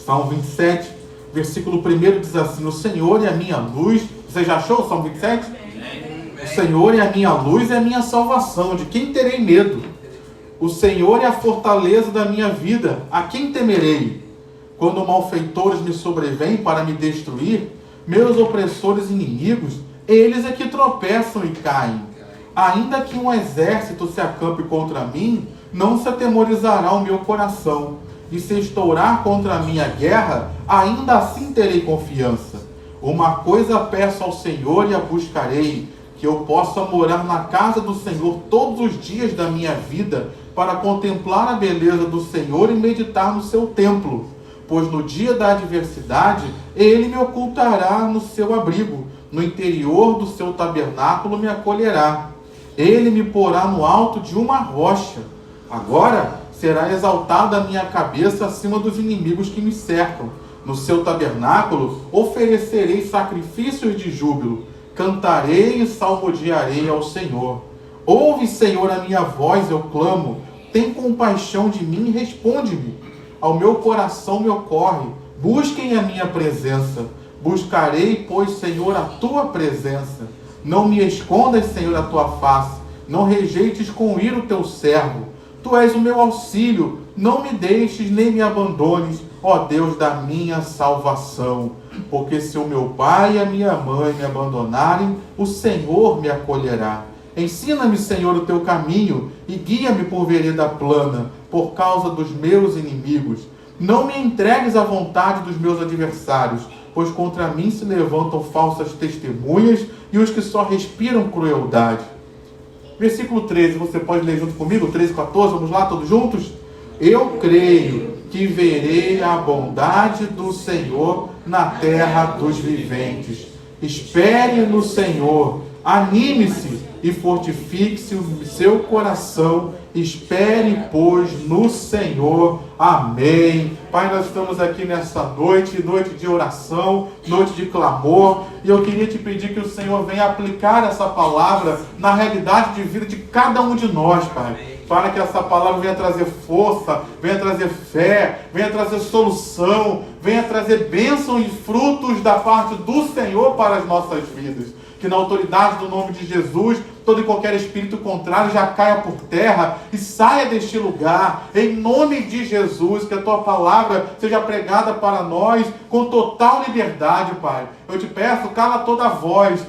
Salmo 27, versículo 1 diz assim: o Senhor é a minha luz. Você já achou o Salmo 27? O Senhor é a minha luz e a minha salvação. De quem terei medo? O Senhor é a fortaleza da minha vida. A quem temerei? Quando malfeitores me sobrevêm para me destruir, meus opressores inimigos, eles é que tropeçam e caem. Ainda que um exército se acampe contra mim, não se atemorizará o meu coração. E se estourar contra a minha guerra, ainda assim terei confiança. Uma coisa peço ao Senhor e a buscarei, que eu possa morar na casa do Senhor todos os dias da minha vida, para contemplar a beleza do Senhor e meditar no seu templo. Pois no dia da adversidade, ele me ocultará no seu abrigo, no interior do seu tabernáculo me acolherá. Ele me porá no alto de uma rocha. Agora será exaltada a minha cabeça acima dos inimigos que me cercam. No seu tabernáculo oferecerei sacrifícios de júbilo. Cantarei e salmodiarei ao Senhor. Ouve, Senhor, a minha voz, eu clamo. Tem compaixão de mim e responde-me. Ao meu coração me ocorre. Busquem a minha presença. Buscarei, pois, Senhor, a tua presença. Não me escondas, Senhor, a tua face. Não rejeites com ira o teu servo. Tu és o meu auxílio. Não me deixes nem me abandones, ó Deus da minha salvação. Porque se o meu pai e a minha mãe me abandonarem, o Senhor me acolherá. Ensina-me, Senhor, o teu caminho e guia-me por vereda plana, por causa dos meus inimigos. Não me entregues à vontade dos meus adversários, pois contra mim se levantam falsas testemunhas e os que só respiram crueldade. Versículo 13, você pode ler junto comigo? 13 e 14, vamos lá, todos juntos? Eu creio que verei a bondade do Senhor na terra dos viventes. Espere no Senhor, anime-se e fortifique-se o seu coração. Espere, pois, no Senhor. Amém. Pai, nós estamos aqui nessa noite, noite de oração, noite de clamor, e eu queria te pedir que o Senhor venha aplicar essa palavra na realidade de vida de cada um de nós, Pai. Para que essa palavra venha trazer força, venha trazer fé, venha trazer solução, venha trazer bênção e frutos da parte do Senhor para as nossas vidas. Que na autoridade do nome de Jesus, todo e qualquer espírito contrário já caia por terra e saia deste lugar. Em nome de Jesus, que a tua palavra seja pregada para nós com total liberdade, Pai. Eu te peço, cala toda a voz,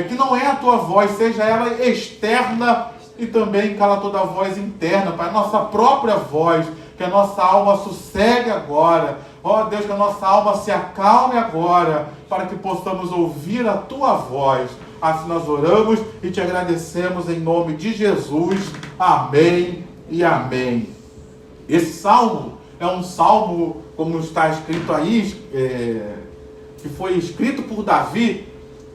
que não é a tua voz, seja ela externa, e também cala toda a voz interna, Pai, a nossa própria voz, que a nossa alma sossegue agora. Ó Deus, que a nossa alma se acalme agora, para que possamos ouvir a tua voz. Assim nós oramos e te agradecemos em nome de Jesus. Amém e amém. Esse salmo é um salmo, como está escrito aí, que foi escrito por Davi,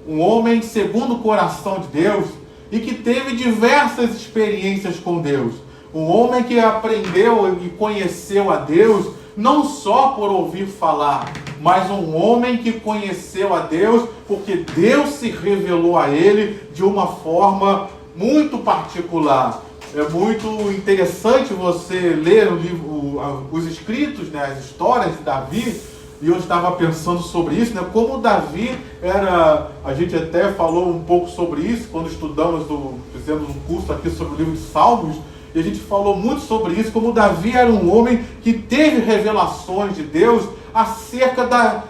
um homem segundo o coração de Deus, e que teve diversas experiências com Deus. Um homem que aprendeu e conheceu a Deus, não só por ouvir falar, mas um homem que conheceu a Deus porque Deus se revelou a ele de uma forma muito particular. É muito interessante você ler o livro, os escritos, né, as histórias de Davi. E eu estava pensando sobre isso, né? Como Davi era... A gente até falou um pouco sobre isso quando fizemos um curso aqui sobre o livro de Salmos, e a gente falou muito sobre isso, como Davi era um homem que teve revelações de Deus acerca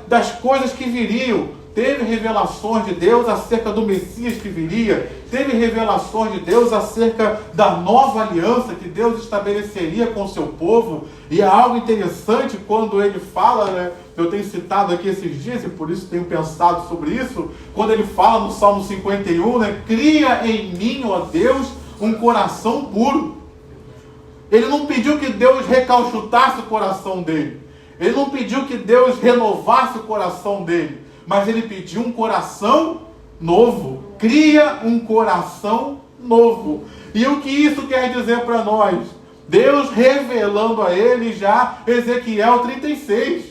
das coisas que viriam. Teve revelações de Deus acerca do Messias que viria. Teve revelações de Deus acerca da nova aliança que Deus estabeleceria com o seu povo. E é algo interessante quando ele fala, né? Eu tenho citado aqui esses dias e por isso tenho pensado sobre isso. Quando ele fala no Salmo 51, né? Cria em mim, ó Deus, um coração puro. Ele não pediu que Deus recalchutasse o coração dele. Ele não pediu que Deus renovasse o coração dele. Mas ele pediu um coração novo. Cria um coração novo. E o que isso quer dizer para nós? Deus revelando a ele já Ezequiel 36.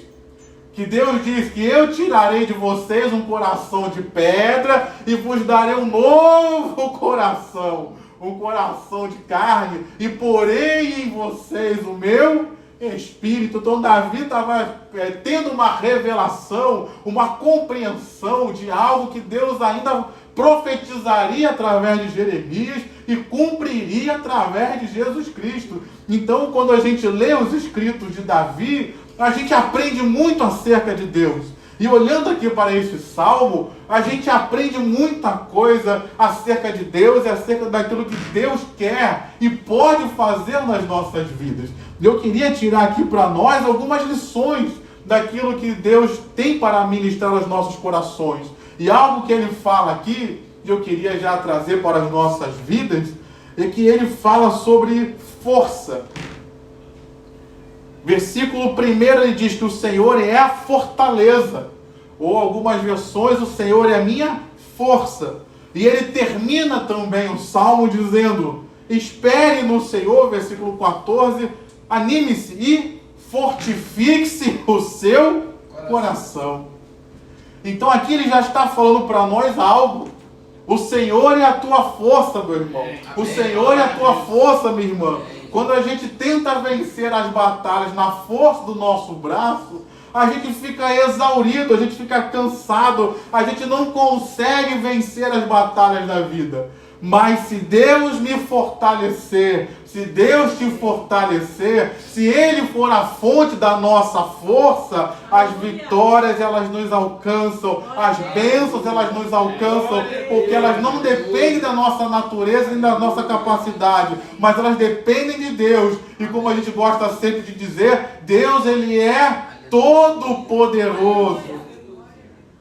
Que Deus diz que eu tirarei de vocês um coração de pedra e vos darei um novo coração. Um coração de carne. E porei em vocês o meu espírito. Então Davi estava tendo uma revelação, uma compreensão de algo que Deus ainda profetizaria através de Jeremias e cumpriria através de Jesus Cristo. Então, quando a gente lê os escritos de Davi, a gente aprende muito acerca de Deus. E olhando aqui para esse salmo, a gente aprende muita coisa acerca de Deus e acerca daquilo que Deus quer e pode fazer nas nossas vidas. Eu queria tirar aqui para nós algumas lições daquilo que Deus tem para ministrar aos nossos corações. E algo que ele fala aqui, que eu queria já trazer para as nossas vidas, é que ele fala sobre força. Versículo 1, ele diz que o Senhor é a fortaleza. Ou algumas versões, o Senhor é a minha força. E ele termina também o salmo dizendo: espere no Senhor, versículo 14, anime-se e fortifique-se o seu coração. Então aqui ele já está falando para nós algo. O Senhor é a tua força, meu irmão. O Senhor é a tua força, minha irmã. Quando a gente tenta vencer as batalhas na força do nosso braço, a gente fica exaurido, a gente fica cansado, a gente não consegue vencer as batalhas da vida. Mas se Deus me fortalecer, se Deus te fortalecer, se Ele for a fonte da nossa força, as vitórias elas nos alcançam, as bênçãos elas nos alcançam, porque elas não dependem da nossa natureza nem da nossa capacidade, mas elas dependem de Deus. E como a gente gosta sempre de dizer, Deus ele é todo poderoso.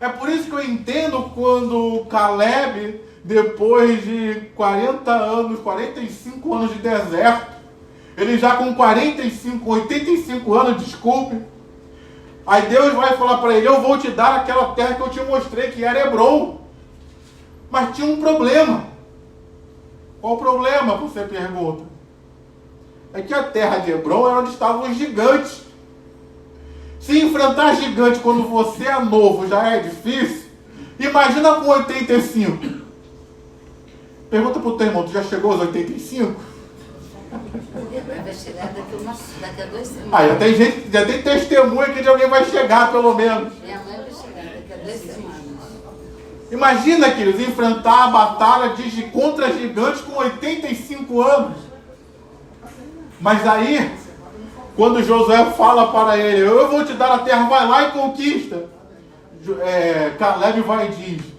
É por isso que eu entendo quando Caleb, depois de 40 anos, 45 anos de deserto, ele já com 85 anos, desculpe, aí Deus vai falar para ele: eu vou te dar aquela terra que eu te mostrei, que era Hebron. Mas tinha um problema. Qual o problema, você pergunta? É que a terra de Hebron era onde estavam os gigantes. Se enfrentar gigante quando você é novo já é difícil, imagina com 85. Pergunta pro teu irmão: tu já chegou aos 85? Vai chegar daqui a 2 semanas. Ah, já tem testemunha aqui de alguém vai chegar, pelo menos. Minha mãe vai chegar daqui a 2 semanas. Imagina, queridos, enfrentar a batalha contra gigantes com 85 anos. Mas aí, quando Josué fala para ele: eu vou te dar a terra, vai lá e conquista. Caleb vai e diz: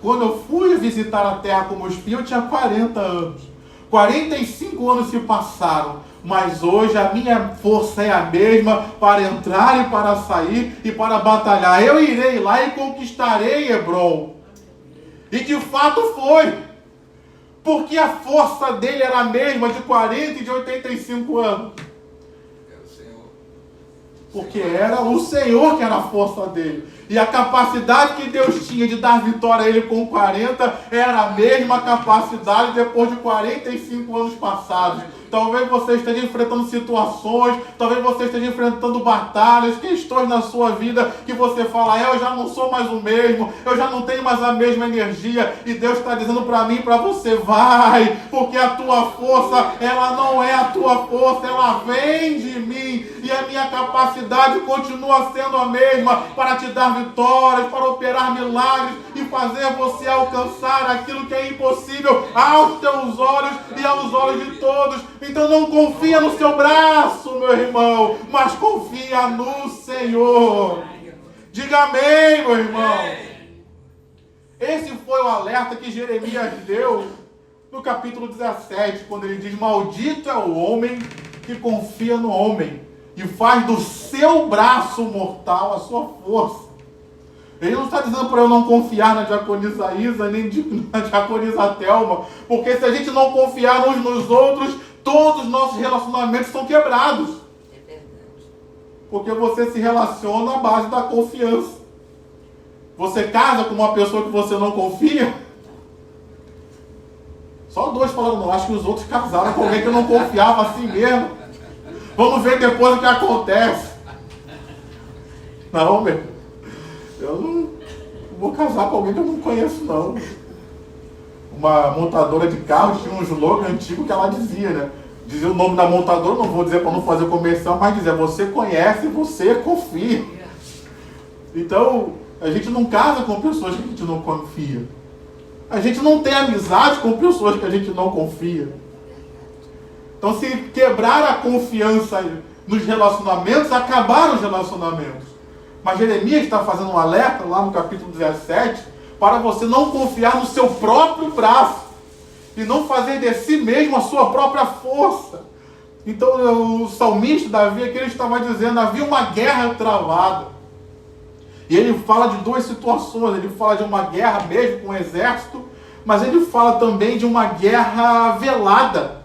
quando eu fui visitar a terra como espião, eu tinha 40 anos. 45 anos se passaram, mas hoje a minha força é a mesma para entrar e para sair e para batalhar. Eu irei lá e conquistarei Hebron. E de fato foi. Porque a força dele era a mesma de 40 e de 85 anos. Porque era o Senhor que era a força dele. E a capacidade que Deus tinha de dar vitória a ele com 40 era a mesma capacidade depois de 45 anos passados. Talvez você esteja enfrentando situações, talvez você esteja enfrentando batalhas, questões na sua vida que você fala: eu já não sou mais o mesmo, eu já não tenho mais a mesma energia. E Deus está dizendo para mim e para você: vai, porque a tua força, ela não é a tua força, ela vem de mim. E a minha capacidade continua sendo a mesma para te dar vitórias, para operar milagres e fazer você alcançar aquilo que é impossível aos teus olhos e aos olhos de todos. Então não confia no seu braço, meu irmão, mas confia no Senhor. Diga amém, meu irmão. Esse foi o alerta que Jeremias deu no capítulo 17, quando ele diz: maldito é o homem que confia no homem e faz do seu braço mortal a sua força. Ele não está dizendo para eu não confiar na diaconisa Isa, nem na diaconisa Thelma, porque se a gente não confiar uns nos outros, todos os nossos relacionamentos são quebrados. É verdade. Porque você se relaciona à base da confiança. Você casa com uma pessoa que você não confia? Só dois falaram: não, acho que os outros casaram com alguém que eu não confiava assim mesmo. Vamos ver depois o que acontece. Não, meu. Eu não vou casar com alguém que eu não conheço, não. Uma montadora de carros tinha um slogan antigo que ela dizia, né? dizer o nome da montadora, não vou dizer para não fazer comercial, mas dizer, você conhece, você confia. Então, a gente não casa com pessoas que a gente não confia. A gente não tem amizade com pessoas que a gente não confia. Então, se quebrar a confiança nos relacionamentos, acabaram os relacionamentos. Mas Jeremias está fazendo um alerta lá no capítulo 17 para você não confiar no seu próprio braço e não fazer de si mesmo a sua própria força. Então o salmista Davi aqui ele estava dizendo, havia uma guerra travada. E ele fala de duas situações, ele fala de uma guerra mesmo com o exército, mas ele fala também de uma guerra velada.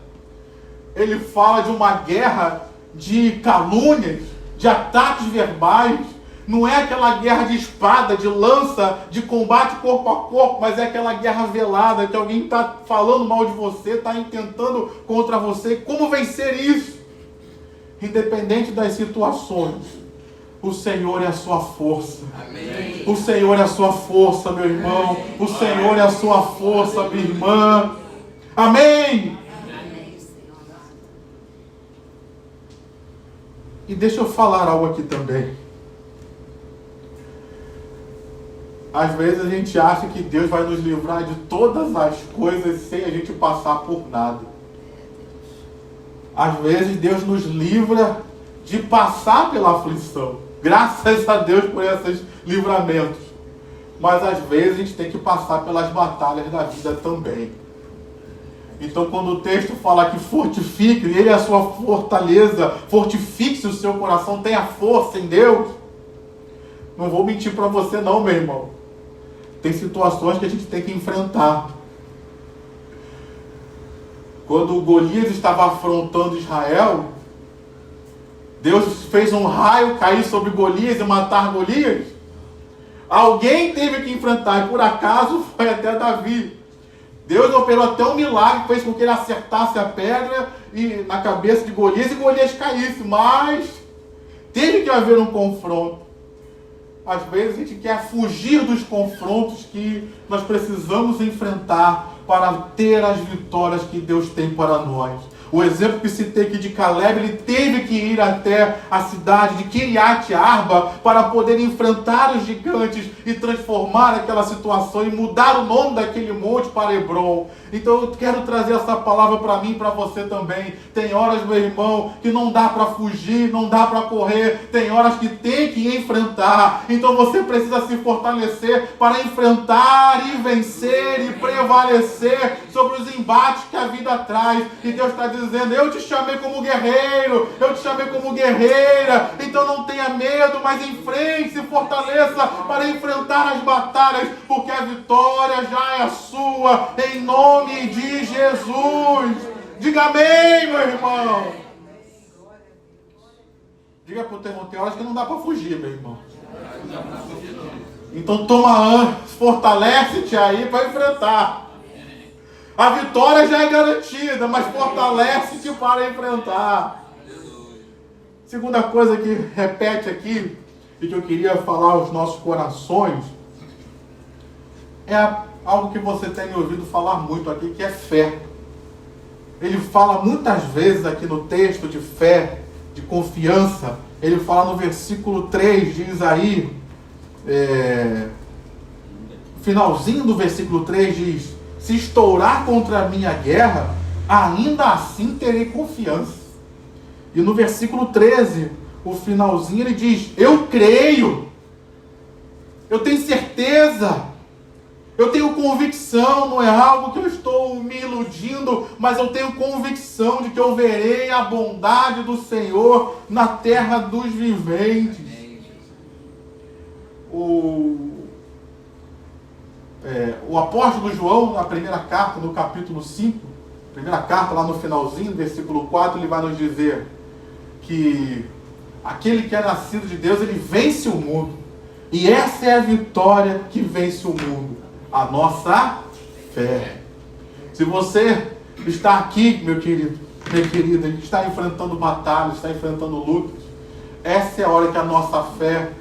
Ele fala de uma guerra de calúnias, de ataques verbais. Não é aquela guerra de espada, de lança, de combate corpo a corpo, mas é aquela guerra velada, que alguém está falando mal de você, está intentando contra você. Como vencer isso? Independente das situações, o Senhor é a sua força. Amém. O Senhor é a sua força, meu irmão. Amém. O Senhor é a sua força, minha irmã. Amém. E deixa eu falar algo aqui também. Às vezes a gente acha que Deus vai nos livrar de todas as coisas sem a gente passar por nada. Às vezes Deus nos livra de passar pela aflição. Graças a Deus por esses livramentos. Mas às vezes a gente tem que passar pelas batalhas da vida também. Então quando o texto fala que fortifique, Ele é a sua fortaleza, fortifique-se o seu coração, tenha força em Deus. Não vou mentir para você não, meu irmão. Tem situações que a gente tem que enfrentar. Quando Golias estava afrontando Israel, Deus fez um raio cair sobre Golias e matar Golias. Alguém teve que enfrentar, e por acaso foi até Davi. Deus operou até um milagre, fez com que ele acertasse a pedra na cabeça de Golias e Golias caísse, mas teve que haver um confronto. Às vezes a gente quer fugir dos confrontos que nós precisamos enfrentar para ter as vitórias que Deus tem para nós. O exemplo que citei aqui de Caleb, ele teve que ir até a cidade de Kiriat Arba para poder enfrentar os gigantes e transformar aquela situação e mudar o nome daquele monte para Hebron. Então eu quero trazer essa palavra para mim e para você também. Tem horas, meu irmão, que não dá para fugir, não dá para correr. Tem horas que tem que enfrentar. Então você precisa se fortalecer para enfrentar e vencer e prevalecer sobre os embates que a vida traz. E Deus está dizendo, eu te chamei como guerreiro, eu te chamei como guerreira, então não tenha medo, mas enfrente, se fortaleça para enfrentar as batalhas, porque a vitória já é sua, em nome de Jesus. Diga amém, meu irmão. Diga para o teu irmão, tem horas que não dá para fugir, meu irmão. Então toma, fortalece-te aí para enfrentar. A vitória já é garantida, mas fortalece-te para enfrentar. Segunda coisa que repete aqui, e que eu queria falar aos nossos corações, é algo que você tem ouvido falar muito aqui, que é fé. Ele fala muitas vezes aqui no texto de fé, de confiança. Ele fala no versículo 3, diz aí, finalzinho do versículo 3 diz, se estourar contra a minha guerra, ainda assim terei confiança. E no versículo 13, o finalzinho, ele diz, eu creio, eu tenho certeza, eu tenho convicção, não é algo que eu estou me iludindo, mas eu tenho convicção de que eu verei a bondade do Senhor na terra dos viventes. O apóstolo João, na primeira carta, no capítulo 5, primeira carta lá no finalzinho, versículo 4, ele vai nos dizer que aquele que é nascido de Deus, ele vence o mundo. E essa é a vitória que vence o mundo, a nossa fé. Se você está aqui, meu querido, minha querida, está enfrentando batalhas, está enfrentando lutas, essa é a hora que a nossa fé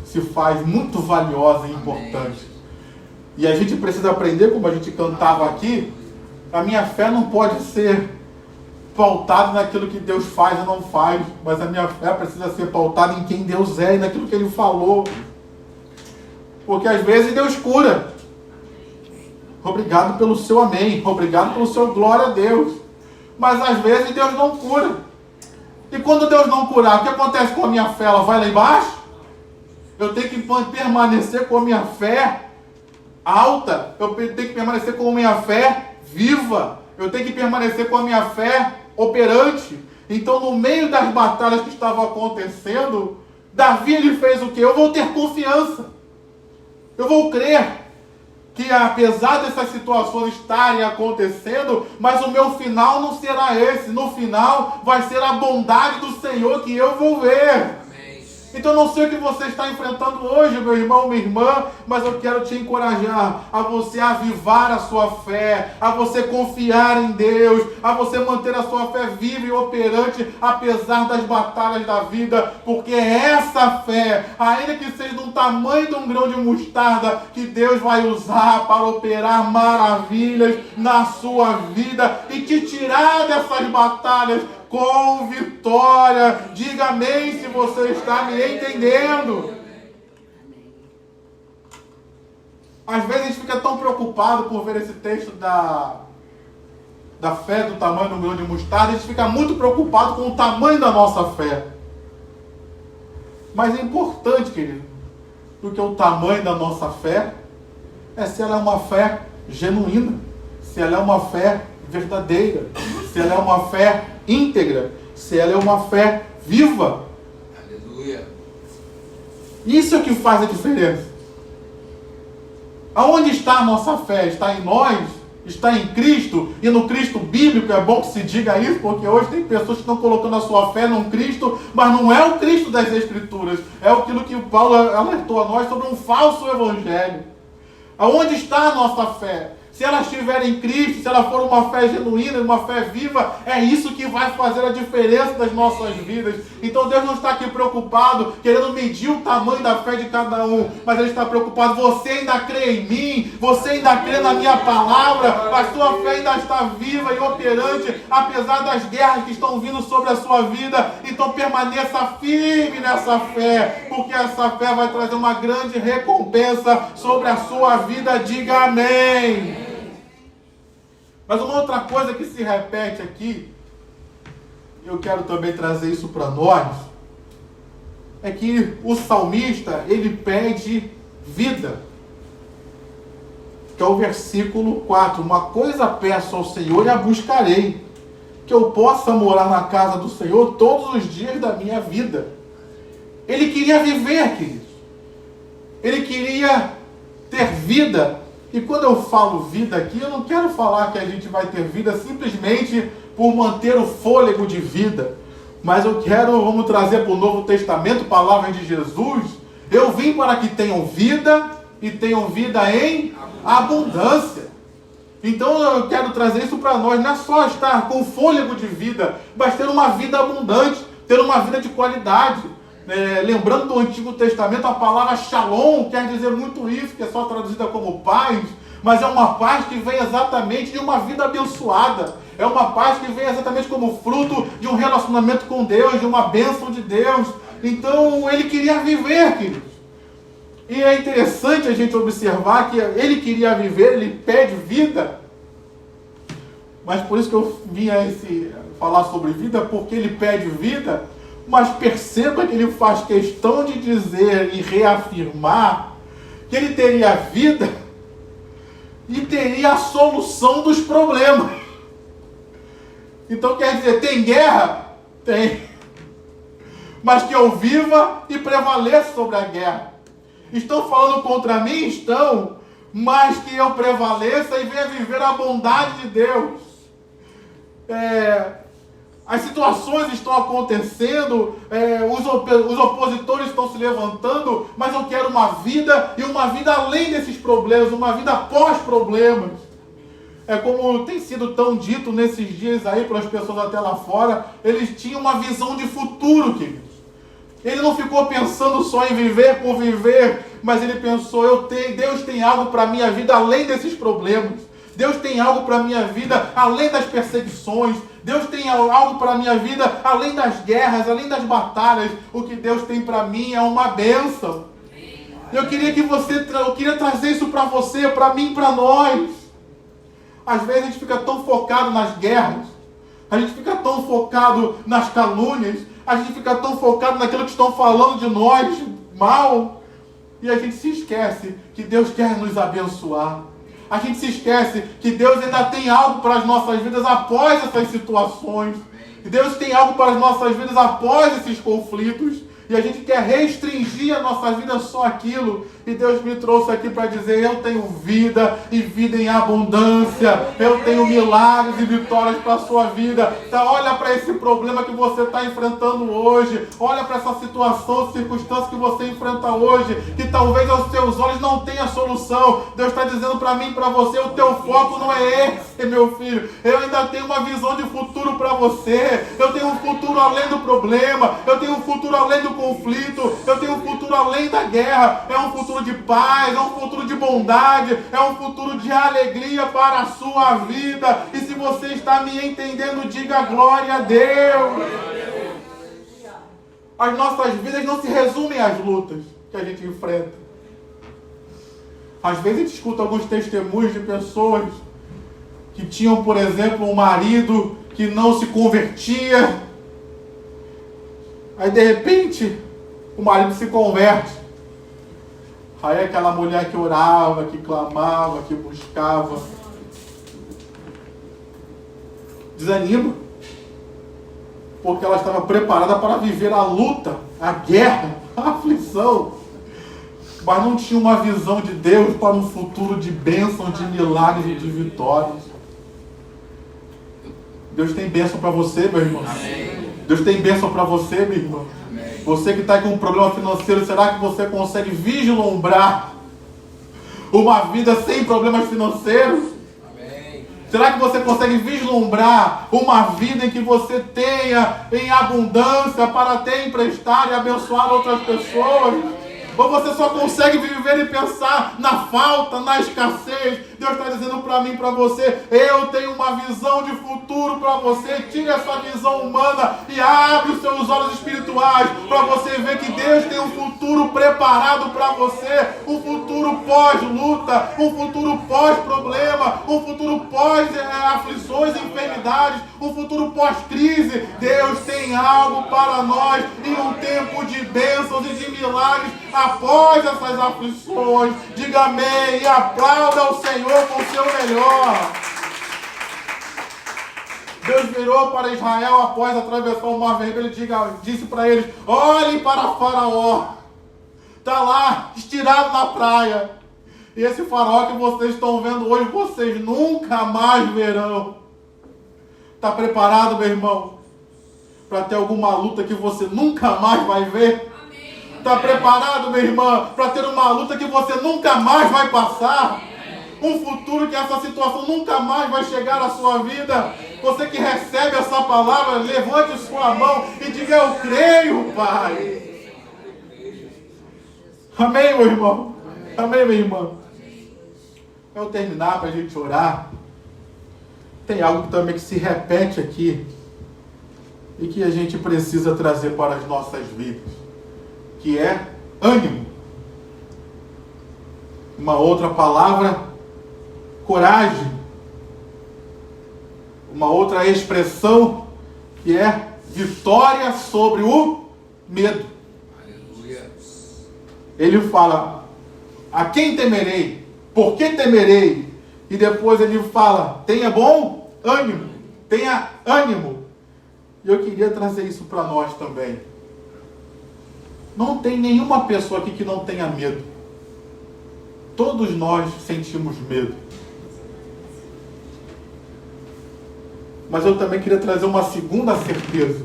se faz muito valiosa e importante. E a gente precisa aprender, como a gente cantava aqui, a minha fé não pode ser pautado naquilo que Deus faz ou não faz, mas a minha fé precisa ser pautada em quem Deus é e naquilo que Ele falou. Porque às vezes Deus cura. Obrigado pelo seu amém, obrigado pelo seu glória a Deus. Mas às vezes Deus não cura. E quando Deus não curar, o que acontece com a minha fé? Ela vai lá embaixo? Eu tenho que permanecer com a minha fé alta, eu tenho que permanecer com a minha fé viva, eu tenho que permanecer com a minha fé operante. Então, no meio das batalhas que estavam acontecendo, Davi, ele fez o quê? Eu vou ter confiança, eu vou crer que apesar dessas situações estarem acontecendo, mas o meu final não será esse. No final vai ser a bondade do Senhor que eu vou ver. Então, não sei o que você está enfrentando hoje, meu irmão, minha irmã, mas eu quero te encorajar a você avivar a sua fé, a você confiar em Deus, a você manter a sua fé viva e operante, apesar das batalhas da vida, porque é essa fé, ainda que seja do tamanho de um grão de mostarda, que Deus vai usar para operar maravilhas na sua vida e te tirar dessas batalhas com vitória. Diga amém se você está me entendendo. Às vezes a gente fica tão preocupado por ver esse texto da fé do tamanho de um grão de mostarda, a gente fica muito preocupado com o tamanho da nossa fé. Mas é importante, querido, porque o tamanho da nossa fé é se ela é uma fé genuína, se ela é uma fé verdadeira, se ela é uma fé íntegra, se ela é uma fé viva. Aleluia. Isso é o que faz a diferença. Aonde está a nossa fé? Está em nós? Está em Cristo? E no Cristo bíblico? É bom que se diga isso, porque hoje tem pessoas que estão colocando a sua fé num Cristo, mas não é o Cristo das Escrituras. É aquilo que Paulo alertou a nós sobre um falso evangelho. Aonde está a nossa fé? Se ela estiver em Cristo, se ela for uma fé genuína, uma fé viva, é isso que vai fazer a diferença das nossas vidas. Então Deus não está aqui preocupado, querendo medir o tamanho da fé de cada um, mas Ele está preocupado, você ainda crê em mim, você ainda crê na minha palavra, a sua fé ainda está viva e operante, apesar das guerras que estão vindo sobre a sua vida. Então permaneça firme nessa fé, porque essa fé vai trazer uma grande recompensa sobre a sua vida. Diga amém. Mas uma outra coisa que se repete aqui, eu quero também trazer isso para nós, é que o salmista, ele pede vida. Que é o versículo 4. Uma coisa peço ao Senhor e a buscarei, que eu possa morar na casa do Senhor todos os dias da minha vida. Ele queria viver, queridos. Ele queria ter vida. E quando eu falo vida aqui, eu não quero falar que a gente vai ter vida simplesmente por manter o fôlego de vida. Mas eu quero, vamos trazer para o Novo Testamento, palavras de Jesus. Eu vim para que tenham vida e tenham vida em abundância. Então eu quero trazer isso para nós. Não é só estar com fôlego de vida, mas ter uma vida abundante, ter uma vida de qualidade. Lembrando do Antigo Testamento, a palavra shalom quer dizer muito isso, que é só traduzida como paz, mas é uma paz que vem exatamente de uma vida abençoada, é uma paz que vem exatamente como fruto de um relacionamento com Deus, de uma bênção de Deus. Então ele queria viver, queridos. E é interessante a gente observar que ele queria viver, ele pede vida, mas por isso que eu vim falar sobre vida, porque ele pede vida. Mas perceba que ele faz questão de dizer e reafirmar que ele teria vida e teria a solução dos problemas. Então quer dizer, tem guerra? Tem. Mas que eu viva e prevaleça sobre a guerra. Estão falando contra mim? Estão. Mas que eu prevaleça e venha viver a bondade de Deus. As situações estão acontecendo, os opositores estão se levantando, mas eu quero uma vida e uma vida além desses problemas, uma vida pós-problemas. É como tem sido tão dito nesses dias aí para as pessoas até lá fora, eles tinham uma visão de futuro, queridos. Ele não ficou pensando só em viver por viver, mas ele pensou, Deus tem algo para a minha vida além desses problemas. Deus tem algo para a minha vida além das perseguições. Deus tem algo para a minha vida além das guerras, além das batalhas. O que Deus tem para mim é uma bênção. Eu queria trazer isso para você, para mim, para nós. Às vezes a gente fica tão focado nas guerras, a gente fica tão focado nas calúnias, a gente fica tão focado naquilo que estão falando de nós mal, e a gente se esquece que Deus quer nos abençoar. A gente se esquece que Deus ainda tem algo para as nossas vidas após essas situações. E Deus tem algo para as nossas vidas após esses conflitos. E a gente quer restringir a nossa vida só aquilo. E Deus me trouxe aqui para dizer, eu tenho vida e vida em abundância. Eu tenho milagres e vitórias para a sua vida. Então olha para esse problema que você está enfrentando hoje. Olha para essa situação, circunstância que você enfrenta hoje. Que talvez aos seus olhos não tenha solução. Deus está dizendo para mim e para você, o teu foco não é esse, meu filho. Eu ainda tenho uma visão de futuro para você. Eu tenho um futuro além do problema. Eu tenho um futuro além do conflito. Eu tenho um futuro além da guerra. É um futuro de paz, é um futuro de bondade, é um futuro de alegria para a sua vida. E se você está me entendendo, diga glória a Deus. As nossas vidas não se resumem às lutas que a gente enfrenta. Às vezes a gente escuta alguns testemunhos de pessoas que tinham, por exemplo, um marido que não se convertia. Aí de repente o marido se converte. Aí aquela mulher que orava, que clamava, que buscava, desanima, porque ela estava preparada para viver a luta, a guerra, a aflição, mas não tinha uma visão de Deus para um futuro de bênção, de milagres e de vitórias. Deus tem bênção para você, meu irmão. Amém. Deus tem bênção para você, minha irmã. Amém. Você que está com um problema financeiro, será que você consegue vislumbrar uma vida sem problemas financeiros? Amém. Será que você consegue vislumbrar uma vida em que você tenha em abundância para até emprestar e abençoar outras pessoas? Ou você só consegue viver e pensar na falta, na escassez? Deus está dizendo para mim e para você, eu tenho uma visão de futuro para você. Tire essa visão humana e abre os seus olhos espirituais para você ver que Deus tem um futuro preparado para você. Um futuro pós-luta, um futuro pós-problema, um futuro pós-aflições e enfermidades, um futuro pós-crise. Deus tem algo para nós em um tempo de bênçãos e de milagres após essas aflições. Diga amém e aplauda o Senhor com o seu melhor. Deus virou para Israel após atravessar o Mar Vermelho e disse para eles, olhem para Faraó. Está lá, estirado na praia. E esse faraó que vocês estão vendo hoje, vocês nunca mais verão. Está preparado, meu irmão, para ter alguma luta que você nunca mais vai ver? Está preparado, minha irmã, para ter uma luta que você nunca mais vai passar? Um futuro que essa situação nunca mais vai chegar à sua vida? Você que recebe essa palavra, levante sua mão e diga, eu creio, Pai. Amém, meu irmão? Amém, minha irmã? Para eu terminar, para a gente orar, tem algo também que se repete aqui e que a gente precisa trazer para as nossas vidas, que é ânimo. Uma outra palavra, coragem. Uma outra expressão, que é vitória sobre o medo. Aleluia. Ele fala, a quem temerei? Por que temerei? E depois ele fala, tenha bom ânimo. Tenha ânimo. E eu queria trazer isso para nós também. Não tem nenhuma pessoa aqui que não tenha medo. Todos nós sentimos medo. Mas eu também queria trazer uma segunda certeza.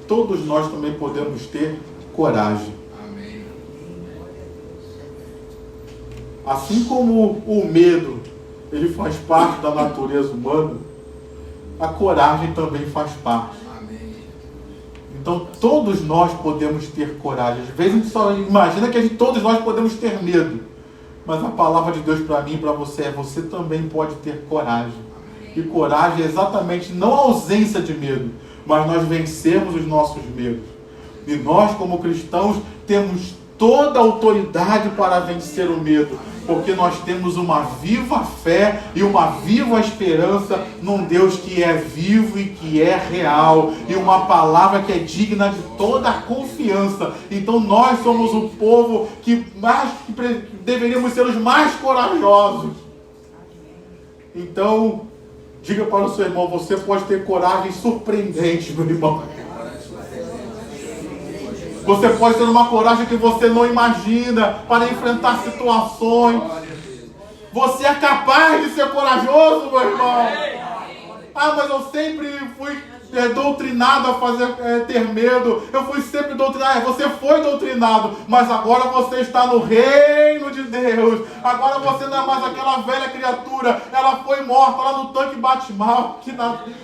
Todos nós também podemos ter coragem. Amém. Assim como o medo, ele faz parte da natureza humana, a coragem também faz parte. Então todos nós podemos ter coragem. Às vezes a gente só imagina que todos nós podemos ter medo. Mas a palavra de Deus para mim e para você é: você também pode ter coragem. E coragem é exatamente não a ausência de medo, mas nós vencermos os nossos medos. E nós, como cristãos, temos toda a autoridade para vencer o medo, porque nós temos uma viva fé e uma viva esperança num Deus que é vivo e que é real, e uma palavra que é digna de toda a confiança. Então nós somos o povo que deveríamos ser os mais corajosos. Então, diga para o seu irmão: você pode ter coragem surpreendente, meu irmão. Você pode ter uma coragem que você não imagina para enfrentar situações. Você é capaz de ser corajoso, meu irmão. Ah, mas eu sempre fui doutrinado a ter medo. Eu fui sempre doutrinado. Você foi doutrinado, mas agora você está no reino de Deus. Agora você não é mais aquela velha criatura. Ela foi morta lá no tanque bate-mal,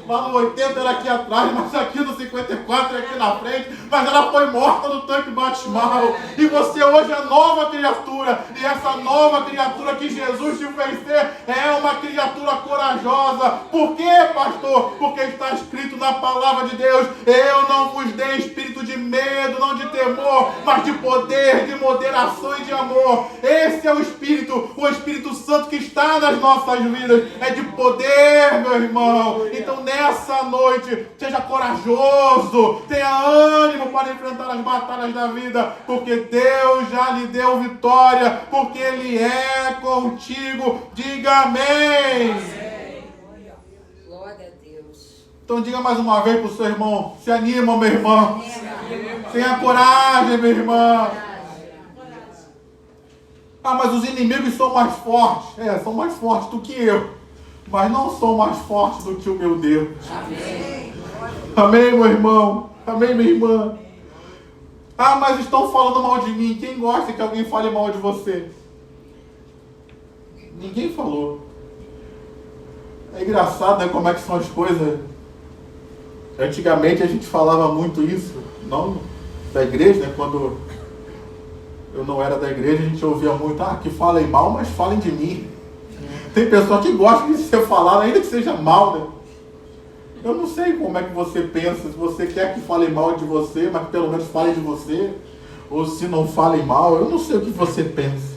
lá no 80 era aqui atrás, mas aqui no 54 é aqui na frente. Mas ela foi morta no tanque bate-mal. E você hoje é nova criatura. E essa nova criatura que Jesus te fez ter é uma criatura corajosa. Por quê, pastor? Porque está escrito na palavra de Deus: eu não vos dei espírito de medo, não de temor, mas de poder, de moderação e de amor. Esse é o Espírito Santo que está nas nossas vidas. É de poder, meu irmão. Então nessa noite, seja corajoso, tenha ânimo para enfrentar as batalhas da vida, porque Deus já lhe deu vitória, porque Ele é contigo. Diga amém. Então diga mais uma vez para o seu irmão: se anima, meu irmão. Tenha coragem, meu irmão. Ah, mas os inimigos são mais fortes. São mais fortes do que eu. Mas não são mais fortes do que o meu Deus. Amém. Amém, meu irmão. Amém, minha irmã. Ah, mas estão falando mal de mim. Quem gosta que alguém fale mal de você? Ninguém falou. É engraçado, né, como é que são as coisas. Antigamente a gente falava muito isso, não da igreja, né? Quando eu não era da igreja, a gente ouvia muito: que falem mal, mas falem de mim. Tem pessoa que gosta de ser falado, ainda que seja mal, né? Eu não sei como é que você pensa, se você quer que falem mal de você, mas pelo menos falem de você, ou se não falem mal, eu não sei o que você pensa.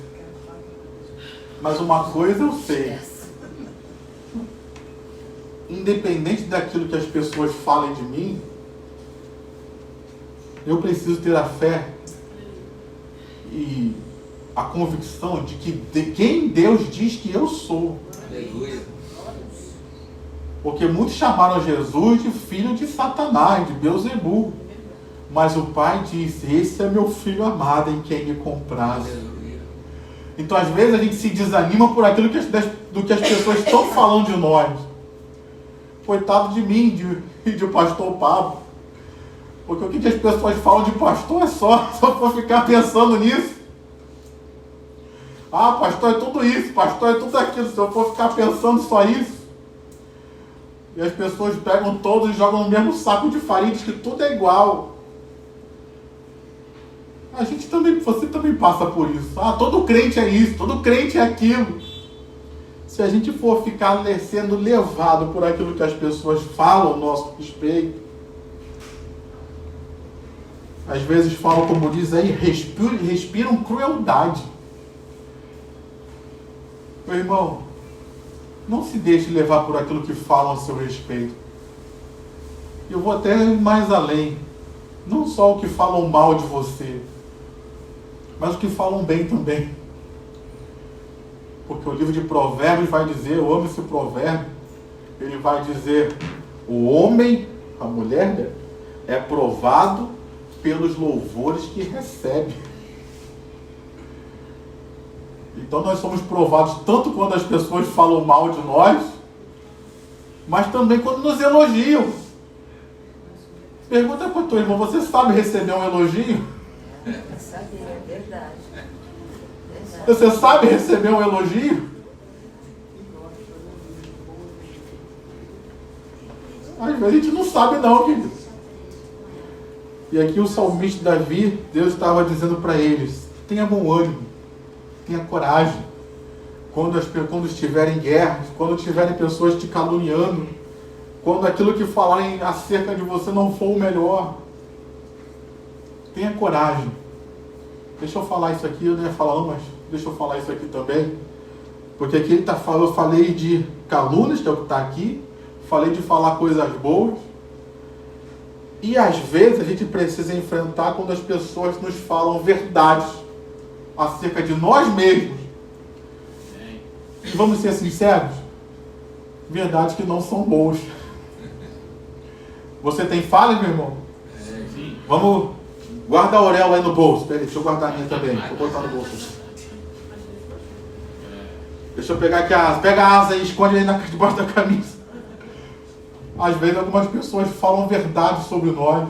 Mas uma coisa eu sei: independente daquilo que as pessoas falem de mim, eu preciso ter a fé e a convicção de quem Deus diz que eu sou. Aleluia. Porque muitos chamaram Jesus de filho de Satanás, de Beelzebul. Mas o Pai disse: esse é meu filho amado, em quem me compraz. Então às vezes a gente se desanima por aquilo do que as pessoas estão falando de nós. Coitado de mim e de pastor Pablo. Porque o que as pessoas falam de pastor é só for ficar pensando nisso. Ah, pastor é tudo isso, pastor é tudo aquilo. Se eu for ficar pensando só isso. E as pessoas pegam todos e jogam no mesmo saco de farinha, diz que tudo é igual. Você também passa por isso. Todo crente é isso, todo crente é aquilo. Se a gente for ficar sendo levado por aquilo que as pessoas falam a nosso respeito, às vezes falam, como diz aí, respiram crueldade. Meu irmão, não se deixe levar por aquilo que falam a seu respeito. Eu vou até mais além. Não só o que falam mal de você, mas o que falam bem também. Porque o livro de Provérbios vai dizer, eu amo esse provérbio, ele vai dizer: o homem, a mulher, né, é provado pelos louvores que recebe. Então nós somos provados tanto quando as pessoas falam mal de nós, mas também quando nos elogiam. Pergunta para o teu irmão: você sabe receber um elogio? É verdade. Você sabe receber um elogio? Às vezes a gente não sabe não, querido. E aqui o salmista Davi, Deus estava dizendo para eles: tenha bom ânimo, tenha coragem. quando estiverem em guerras, quando tiverem pessoas te caluniando, quando aquilo que falarem acerca de você não for o melhor. Tenha coragem. Deixa eu falar isso aqui, eu não ia falar não, mas deixa eu falar isso aqui também. Porque aqui ele está falando, eu falei de calúnias, que é o que está aqui, falei de falar coisas boas. E às vezes a gente precisa enfrentar quando as pessoas nos falam verdades acerca de nós mesmos. E vamos ser sinceros, verdades que não são boas. Você tem falhas, meu irmão? Sim. Vamos, guarda a orelha aí no bolso. Peraí, deixa eu guardar a minha também. Vou botar no bolso. Deixa eu pegar aqui a asa. Pega a asa e esconde aí debaixo da camisa. Às vezes algumas pessoas falam verdade sobre nós,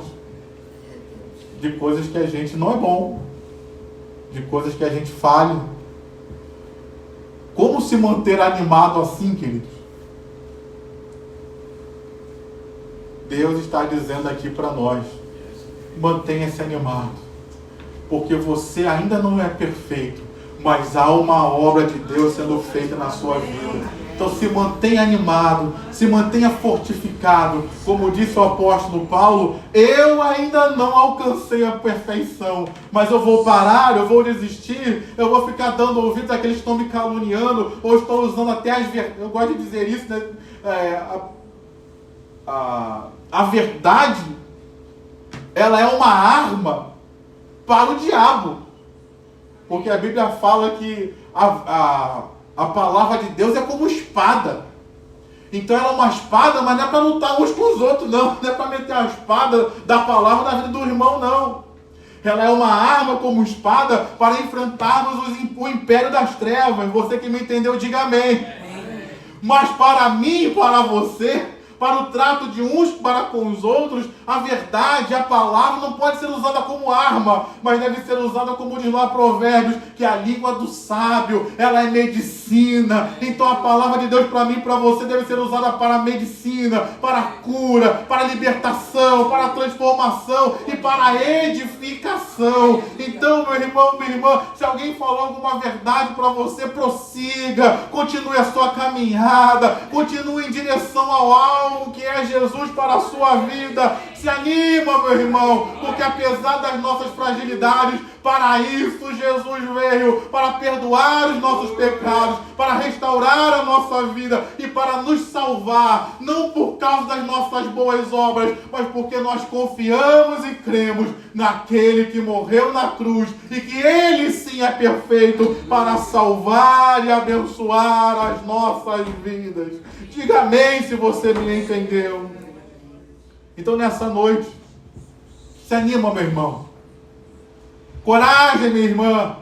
de coisas que a gente não é bom, de coisas que a gente falha. Como se manter animado assim, queridos? Deus está dizendo aqui para nós, mantenha-se animado, porque você ainda não é perfeito, mas há uma obra de Deus sendo feita na sua vida. Então se mantenha animado, se mantenha fortificado. Como disse o apóstolo Paulo, eu ainda não alcancei a perfeição, mas eu vou parar, eu vou desistir, eu vou ficar dando ouvidos àqueles que estão me caluniando, ou estão usando até as verdades. Eu gosto de dizer isso, né? A verdade, ela é uma arma para o diabo. Porque a Bíblia fala que a palavra de Deus é como espada. Então ela é uma espada, mas não é para lutar uns com os outros, não. Não é para meter a espada da palavra na vida do irmão, não. Ela é uma arma como espada para enfrentarmos o império das trevas. Você que me entendeu, diga amém. Mas para mim e para você, para o trato de uns para com os outros, a verdade, a palavra não pode ser usada como arma, mas deve ser usada como diz lá Provérbios, que a língua do sábio, ela é medicina. Então a palavra de Deus para mim e para você deve ser usada para a medicina, para a cura, para a libertação, para a transformação e para a edificação. Então, meu irmão, minha irmã, se alguém falou alguma verdade para você, prossiga, continue a sua caminhada, continue em direção ao alvo que é Jesus para a sua vida. Se anima, meu irmão, porque apesar das nossas fragilidades, para isso Jesus veio, para perdoar os nossos pecados, para restaurar a nossa vida e para nos salvar, não por causa das nossas boas obras, mas porque nós confiamos e cremos naquele que morreu na cruz e que ele sim é perfeito para salvar e abençoar as nossas vidas. Diga amém se você me entendeu. Então nessa noite, se anima, meu irmão. Coragem, minha irmã.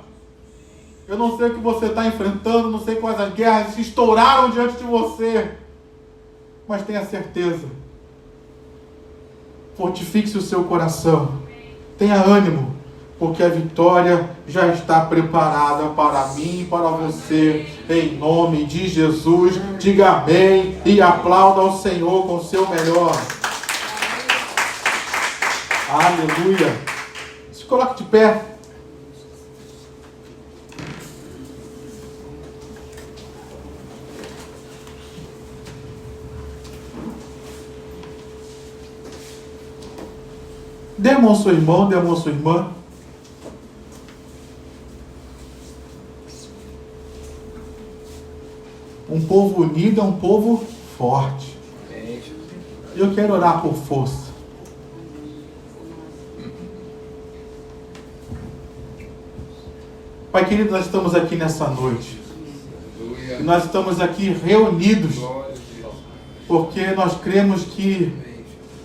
Eu não sei o que você está enfrentando, não sei quais as guerras que estouraram diante de você, mas tenha certeza. Fortifique-se o seu coração. Tenha ânimo, porque a vitória já está preparada para mim e para você, em nome de Jesus. Diga amém e aplauda ao Senhor com o seu melhor. Aleluia. Se coloque de pé. Dê a mão ao seu irmão, dê a mão à sua irmã. Um povo unido é um povo forte. Eu quero orar por força. Pai querido, nós estamos aqui nessa noite. E nós estamos aqui reunidos porque nós cremos que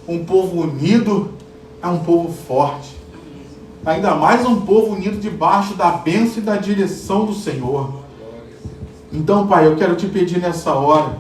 um povo unido é um povo forte. Ainda mais um povo unido debaixo da bênção e da direção do Senhor. Então, Pai, eu quero te pedir nessa hora,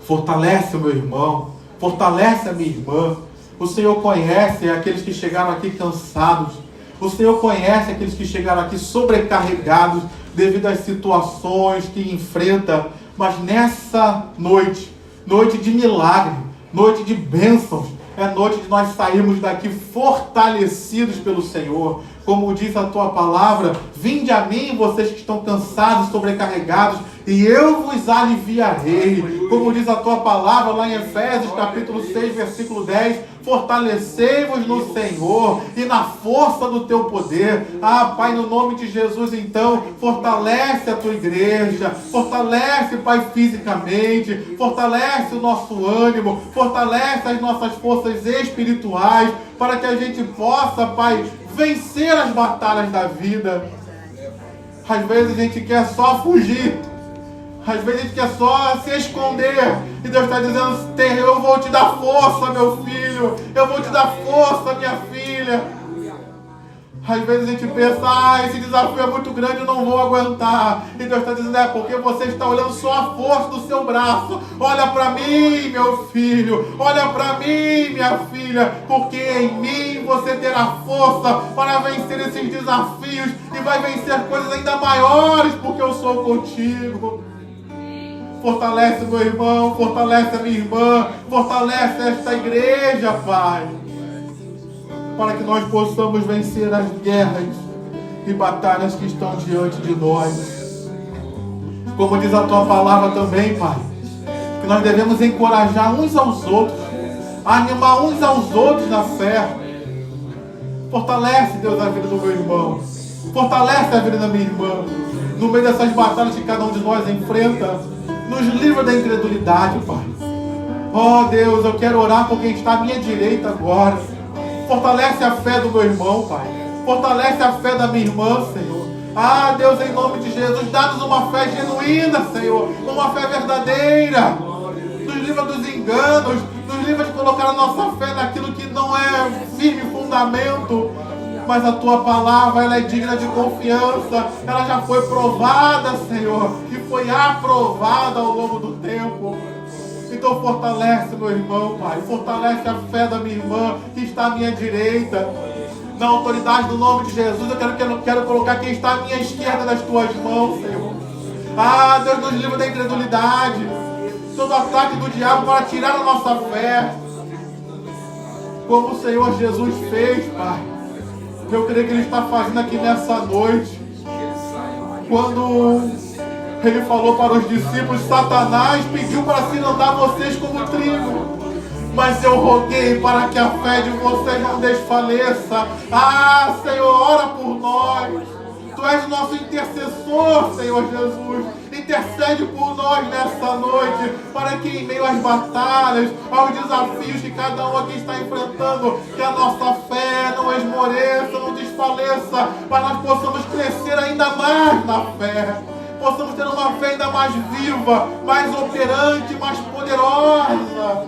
fortalece o meu irmão, fortalece a minha irmã. O Senhor conhece aqueles que chegaram aqui cansados. O Senhor conhece aqueles que chegaram aqui sobrecarregados devido às situações que enfrenta. Mas nessa noite, noite de milagre, noite de bênçãos, é noite de nós sairmos daqui fortalecidos pelo Senhor. Como diz a tua palavra, vinde a mim, vocês que estão cansados, sobrecarregados, e eu vos aliviarei. Como diz a tua palavra lá em Efésios capítulo 6, versículo 10, fortalecei-vos no Senhor e na força do teu poder. Pai, no nome de Jesus, então, fortalece a tua igreja, fortalece, Pai, fisicamente, fortalece o nosso ânimo, fortalece as nossas forças espirituais, para que a gente possa, Pai, vencer as batalhas da vida. Às vezes a gente quer só fugir, às vezes a gente quer só se esconder, e Deus está dizendo: eu vou te dar força, meu filho, eu vou te dar força, minha filha. Às vezes a gente pensa: esse desafio é muito grande, eu não vou aguentar. E Deus está dizendo: porque você está olhando só a força do seu braço. Olha para mim, meu filho, olha para mim, minha filha, porque em mim você terá força para vencer esses desafios e vai vencer coisas ainda maiores, porque eu sou contigo. Fortalece meu irmão, fortalece a minha irmã, fortalece esta igreja, Pai, para que nós possamos vencer as guerras e batalhas que estão diante de nós. Como diz a tua palavra também, Pai, que nós devemos encorajar uns aos outros, animar uns aos outros na fé. Fortalece, Deus, a vida do meu irmão, fortalece a vida da minha irmã, no meio dessas batalhas que cada um de nós enfrenta. Nos livra da incredulidade, Pai. Oh Deus, eu quero orar por quem está à minha direita agora. Fortalece a fé do meu irmão, Pai. Fortalece a fé da minha irmã, Senhor. Deus, em nome de Jesus, dá-nos uma fé genuína, Senhor. Uma fé verdadeira. Nos livra dos enganos. Nos livra de colocar a nossa fé naquilo que não é firme fundamento. Mas a tua palavra, ela é digna de confiança. Ela já foi provada, Senhor, e foi aprovada ao longo do tempo. Então fortalece meu irmão, Pai. Fortalece a fé da minha irmã que está à minha direita. Na autoridade do nome de Jesus, eu quero colocar quem está à minha esquerda nas tuas mãos, Senhor. Deus, nos livra da incredulidade, todo ataque do diabo para tirar a nossa fé, como o Senhor Jesus fez, Pai. Eu creio que Ele está fazendo aqui nessa noite. Quando Ele falou para os discípulos: Satanás pediu para cilindrar vocês como trigo, mas eu roguei para que a fé de vocês não desfaleça. Senhor, ora por nós. Tu és o nosso intercessor, Senhor Jesus. Intercede por nós nessa noite, para que em meio às batalhas, aos desafios que cada um aqui está enfrentando, que a nossa fé não esmoreça, não desfaleça, para nós possamos crescer ainda mais na fé, possamos ter uma fé ainda mais viva, mais operante, mais poderosa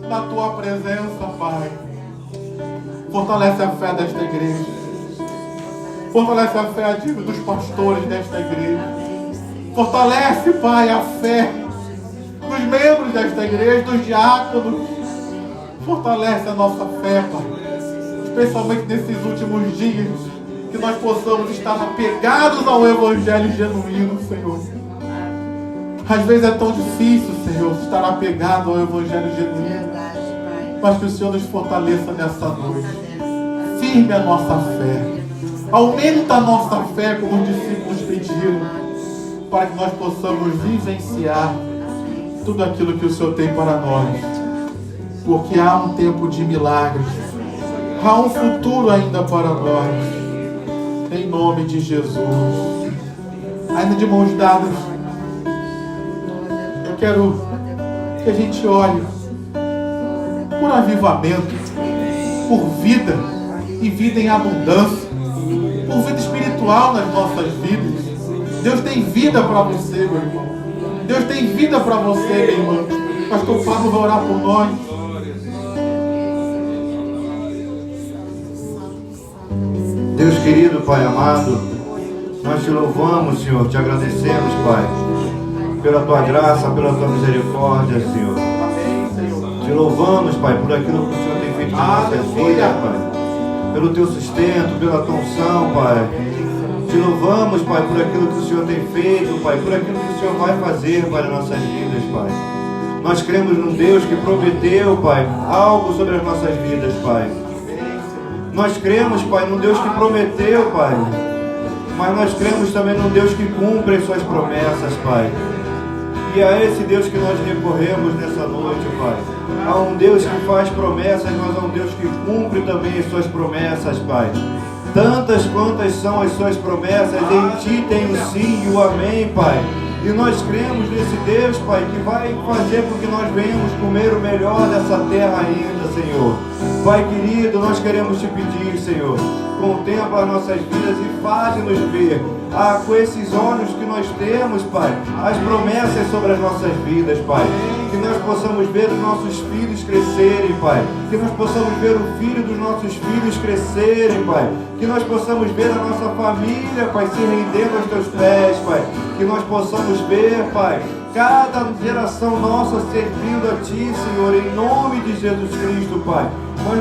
na Tua presença, Pai. Fortalece a fé desta igreja, fortalece a fé dos pastores desta igreja. Fortalece, Pai, a fé dos membros desta igreja, dos diáconos. Fortalece a nossa fé, Pai, especialmente nesses últimos dias, que nós possamos estar apegados ao Evangelho genuíno, Senhor. Às vezes é tão difícil, Senhor, estar apegado ao Evangelho genuíno, mas que o Senhor nos fortaleça nessa noite. Firme a nossa fé, aumenta a nossa fé, como os discípulos pediram, para que nós possamos vivenciar tudo aquilo que o Senhor tem para nós. Porque há um tempo de milagres, há um futuro ainda para nós. Em nome de Jesus. Ainda de mãos dadas, eu quero que a gente ore por avivamento, por vida, e vida em abundância, por vida espiritual nas nossas vidas. Deus tem vida para você, meu irmão. Deus tem vida para você, minha irmã. Pastor Fábio vai orar por nós. Deus querido, Pai amado, nós te louvamos, Senhor, te agradecemos, Pai, pela tua graça, pela tua misericórdia, Senhor. Te louvamos, Pai, por aquilo que o Senhor tem feito na nossa vida, Pai, pelo teu sustento, pela tua unção, Pai. Te louvamos, Pai, por aquilo que o Senhor tem feito, Pai, por aquilo que o Senhor vai fazer, Pai, nas nossas vidas, Pai. Nós cremos num Deus que prometeu, Pai, algo sobre as nossas vidas, Pai. Nós cremos, Pai, num Deus que prometeu, Pai, mas nós cremos também num Deus que cumpre as suas promessas, Pai. E a esse Deus que nós recorremos nessa noite, Pai. Há um Deus que faz promessas, mas há um Deus que cumpre também as suas promessas, Pai. Tantas quantas são as suas promessas, em Ti tem o sim e o amém, Pai. E nós cremos nesse Deus, Pai, que vai fazer com que nós venhamos comer o melhor dessa terra ainda, Senhor. Pai querido, nós queremos Te pedir, Senhor, contempla as nossas vidas e faz-nos ver, com esses olhos que nós temos, Pai, as promessas sobre as nossas vidas, Pai. Que nós possamos ver os nossos filhos crescerem, Pai. Que nós possamos ver o filho dos nossos filhos crescerem, Pai. Que nós possamos ver a nossa família, Pai, se rendendo aos Teus pés, Pai. Que nós possamos ver, Pai, cada geração nossa servindo a Ti, Senhor, em nome de Jesus Cristo, Pai.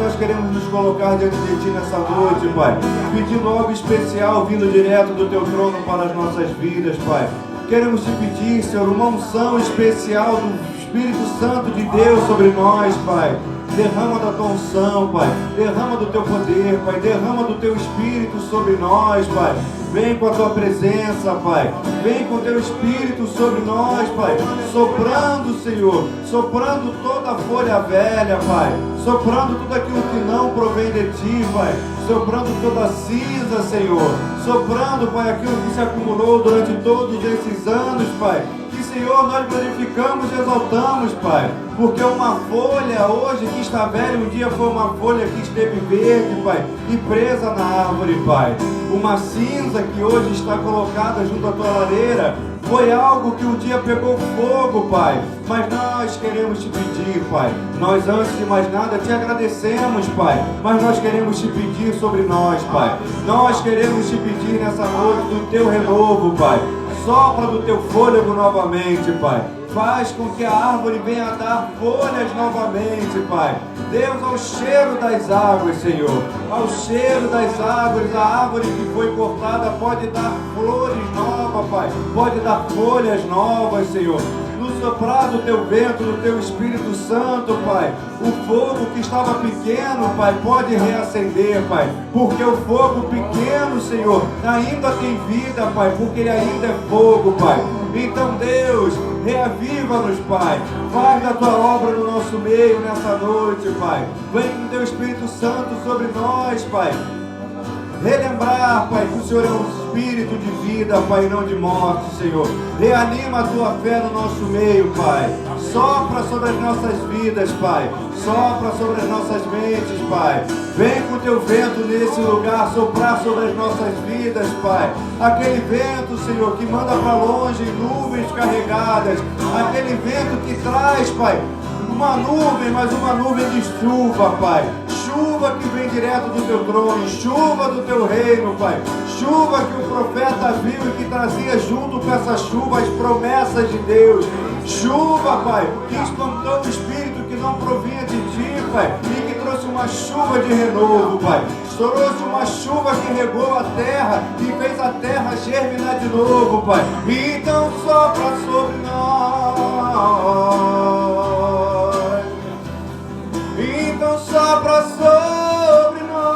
Nós queremos nos colocar diante de Ti nessa noite, Pai, pedindo algo especial vindo direto do Teu trono para as nossas vidas, Pai. Queremos Te pedir, Senhor, uma unção especial do Espírito Santo de Deus sobre nós, Pai. Derrama da Tua unção, Pai. Derrama do Teu poder, Pai. Derrama do Teu Espírito sobre nós, Pai. Vem com a Tua presença, Pai. Vem com o Teu Espírito sobre nós, Pai. Soprando, Senhor. Soprando toda a folha velha, Pai. Soprando tudo aquilo que não provém de Ti, Pai. Soprando toda a cinza, Senhor. Soprando, Pai, aquilo que se acumulou durante todos esses anos, Pai. Que, Senhor, nós glorificamos e exaltamos, Pai. Porque uma folha hoje que está velha, um dia foi uma folha que esteve verde, Pai, e presa na árvore, Pai. Uma cinza que hoje está colocada junto à Tua lareira foi algo que um dia pegou fogo, Pai. Mas nós queremos Te pedir, Pai. Nós, antes de mais nada, Te agradecemos, Pai. Mas nós queremos Te pedir sobre nós, Pai. Nós queremos Te pedir nessa noite do Teu renovo, Pai. Sopra do Teu fôlego novamente, Pai. Faz com que a árvore venha a dar folhas novamente, Pai. Deus, ao cheiro das águas, Senhor. Ao cheiro das árvores, a árvore que foi cortada pode dar flores novas, Pai. Pode dar folhas novas, Senhor. No soprar do Teu vento, do Teu Espírito Santo, Pai, o fogo que estava pequeno, Pai, pode reacender, Pai, porque o fogo pequeno, Senhor, ainda tem vida, Pai, porque ele ainda é fogo, Pai. Então, Deus, reaviva-nos, Pai. Faz da Tua obra no nosso meio nessa noite, Pai. Vem com Teu Espírito Santo sobre nós, Pai. Relembrar, Pai, que o Senhor é um espírito de vida, Pai, e não de morte, Senhor. Reanima a Tua fé no nosso meio, Pai. Sopra sobre as nossas vidas, Pai. Sopra sobre as nossas mentes, Pai. Vem com o Teu vento nesse lugar, soprar sobre as nossas vidas, Pai. Aquele vento, Senhor, que manda para longe nuvens carregadas. Aquele vento que traz, Pai, uma nuvem, mas uma nuvem de chuva, Pai. Chuva que vem direto do Teu trono, chuva do Teu reino, Pai. Chuva que o profeta viu e que trazia junto com essa chuva as promessas de Deus. Chuva, Pai, que espantou o espírito que não provinha de Ti, Pai, e que trouxe uma chuva de renovo, Pai. Trouxe uma chuva que regou a terra e fez a terra germinar de novo, Pai. Então sopra sobre nós. Então sopra sobre nós.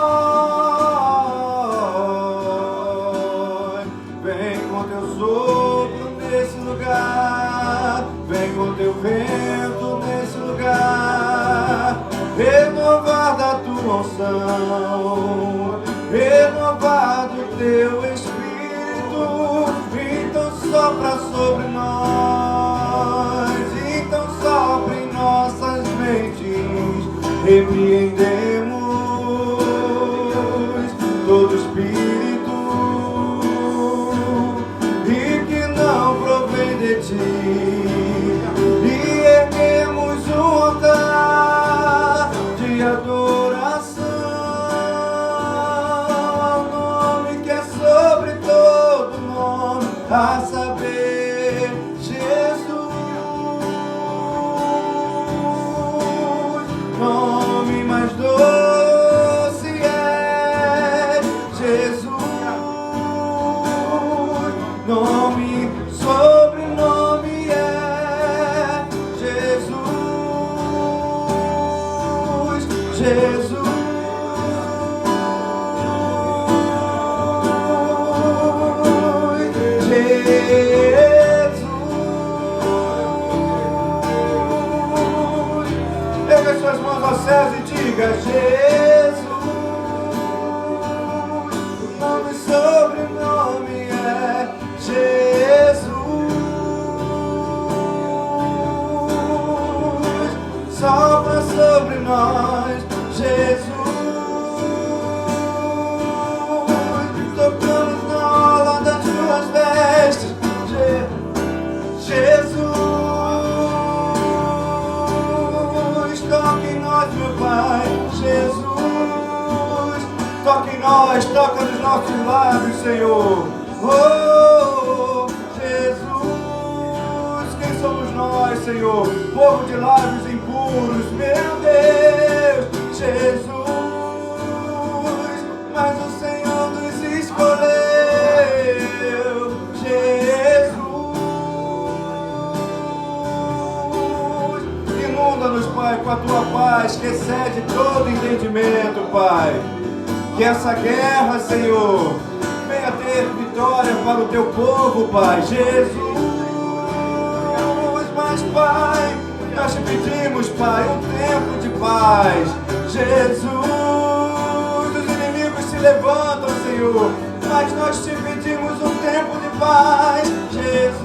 Vem com Teu sopro nesse lugar. Vem com Teu vento nesse lugar. Renovar da Tua unção. Renovar do Teu Espírito. Então sopra sobre nós. Então sopra em nossas mentes. Repreendemos todo espírito e que não provém de Ti, e erguemos um altar de adoração céus e diga: Jesus. O nome sobrenome é Jesus. Sopra sobre nós, Jesus. Tocamos na orla das tuas vestes, Jesus. Toque em nós, meu Pai, Jesus. Toque em nós, toca nos nossos lábios, Senhor. Oh, Jesus. Quem somos nós, Senhor? Povo de lábios impuros, meu Deus, Jesus. Mas o Senhor nos escolheu, Jesus. Inunda-nos, Pai, com a tua paz que excede todo entendimento, Pai. Que essa guerra, Senhor, venha ter vitória para o teu povo, Pai, Jesus. Mas, Pai, nós te pedimos, Pai, um tempo de paz, Jesus. Os inimigos se levantam, Senhor, mas nós te pedimos um tempo de paz, Jesus.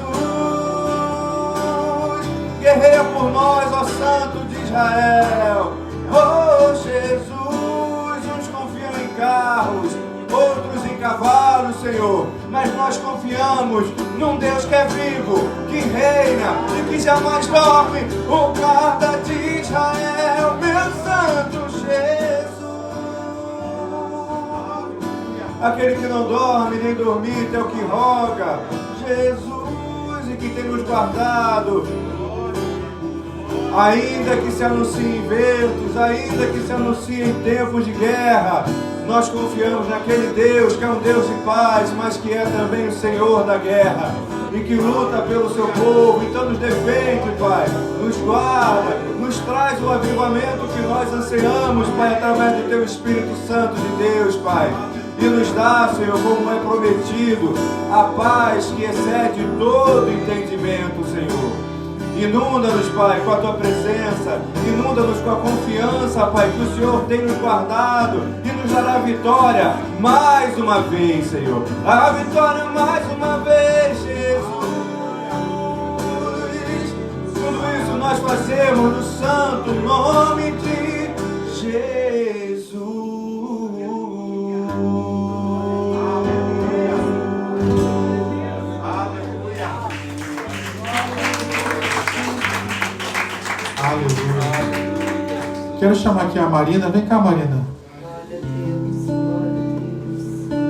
Guerreia por nós, ó Santo de Israel. Oh, Jesus, uns confiam em carros, outros em cavalos, Senhor, mas nós confiamos num Deus que é vivo, que reina e que jamais dorme, o guarda de Israel, meu Santo Jesus. Aquele que não dorme nem dormita é o que roga, Jesus, e que tem nos guardado. Ainda que se anunciem ventos, ainda que se anunciem tempos de guerra, nós confiamos naquele Deus que é um Deus de paz, mas que é também o Senhor da guerra e que luta pelo seu povo. Então nos defende, Pai, nos guarda, nos traz o avivamento que nós ansiamos, Pai, através do teu Espírito Santo de Deus, Pai. E nos dá, Senhor, como é prometido, a paz que excede todo entendimento, Senhor. Inunda-nos, Pai, com a tua presença, inunda-nos com a confiança, Pai, que o Senhor tem nos guardado e nos dará vitória mais uma vez, Senhor. A vitória mais uma vez, Jesus. Tudo isso nós fazemos no santo nome de Jesus. Quero chamar aqui a Marina. Vem cá, Marina.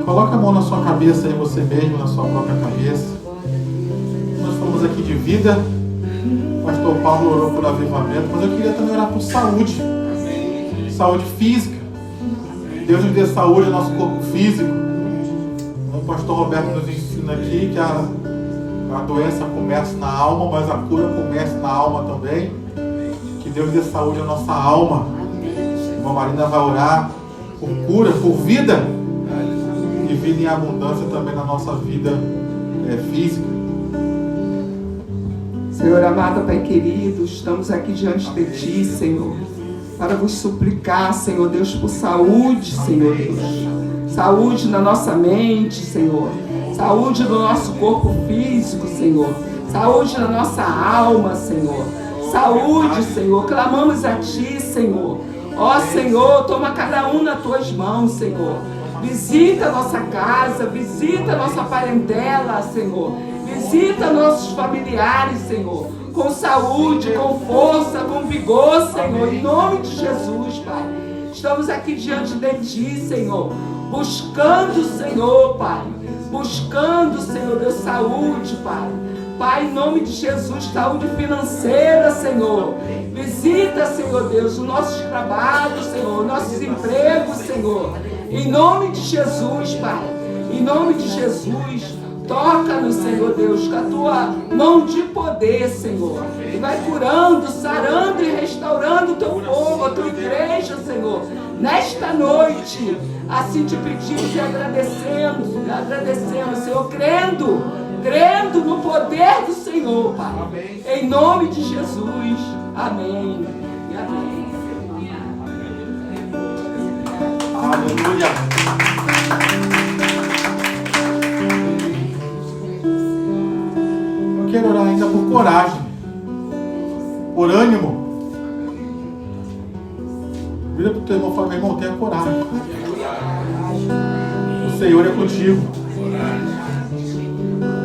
Coloca a mão na sua cabeça, em você mesmo, na sua própria cabeça. Nós falamos aqui de vida. O pastor Paulo orou por avivamento, mas eu queria também orar por saúde. Saúde física. Deus nos dê saúde ao nosso corpo físico. O pastor Roberto nos ensina aqui que a doença começa na alma, mas a cura começa na alma também. Que Deus dê saúde à nossa alma. A irmã Marina vai orar por cura, por vida. E vida em abundância também na nossa vida física. Senhor amado, Pai querido, estamos aqui diante de Ti, Senhor, para vos suplicar, Senhor Deus, por saúde, Senhor Deus. Saúde na nossa mente, Senhor. Saúde no nosso corpo físico, Senhor. Saúde na nossa alma, Senhor. Saúde, Senhor. Clamamos a Ti, Senhor. Ó Senhor, toma cada um nas Tuas mãos, Senhor. Visita a nossa casa, visita a nossa parentela, Senhor. Visita nossos familiares, Senhor, com saúde, com força, com vigor, Senhor, em nome de Jesus, Pai. Estamos aqui diante de Ti, Senhor, buscando, Senhor, Pai, buscando, Senhor, Deus, saúde, Pai. Pai, em nome de Jesus, saúde financeira, Senhor. Visita, Senhor Deus, os nossos trabalhos, Senhor, nossos empregos, Senhor. Em nome de Jesus, Pai, em nome de Jesus. Toca-nos, Senhor Deus, com a Tua mão de poder, Senhor. E vai curando, sarando e restaurando o Teu povo, a Tua igreja, Senhor. Nesta noite, assim te pedimos e agradecemos, Senhor, crendo no poder do Senhor, Pai. Em nome de Jesus. Amém e amém. Aleluia. Eu quero orar ainda por coragem, por ânimo. Vira para o teu irmão e fala: meu irmão, tenha coragem. O Senhor é contigo.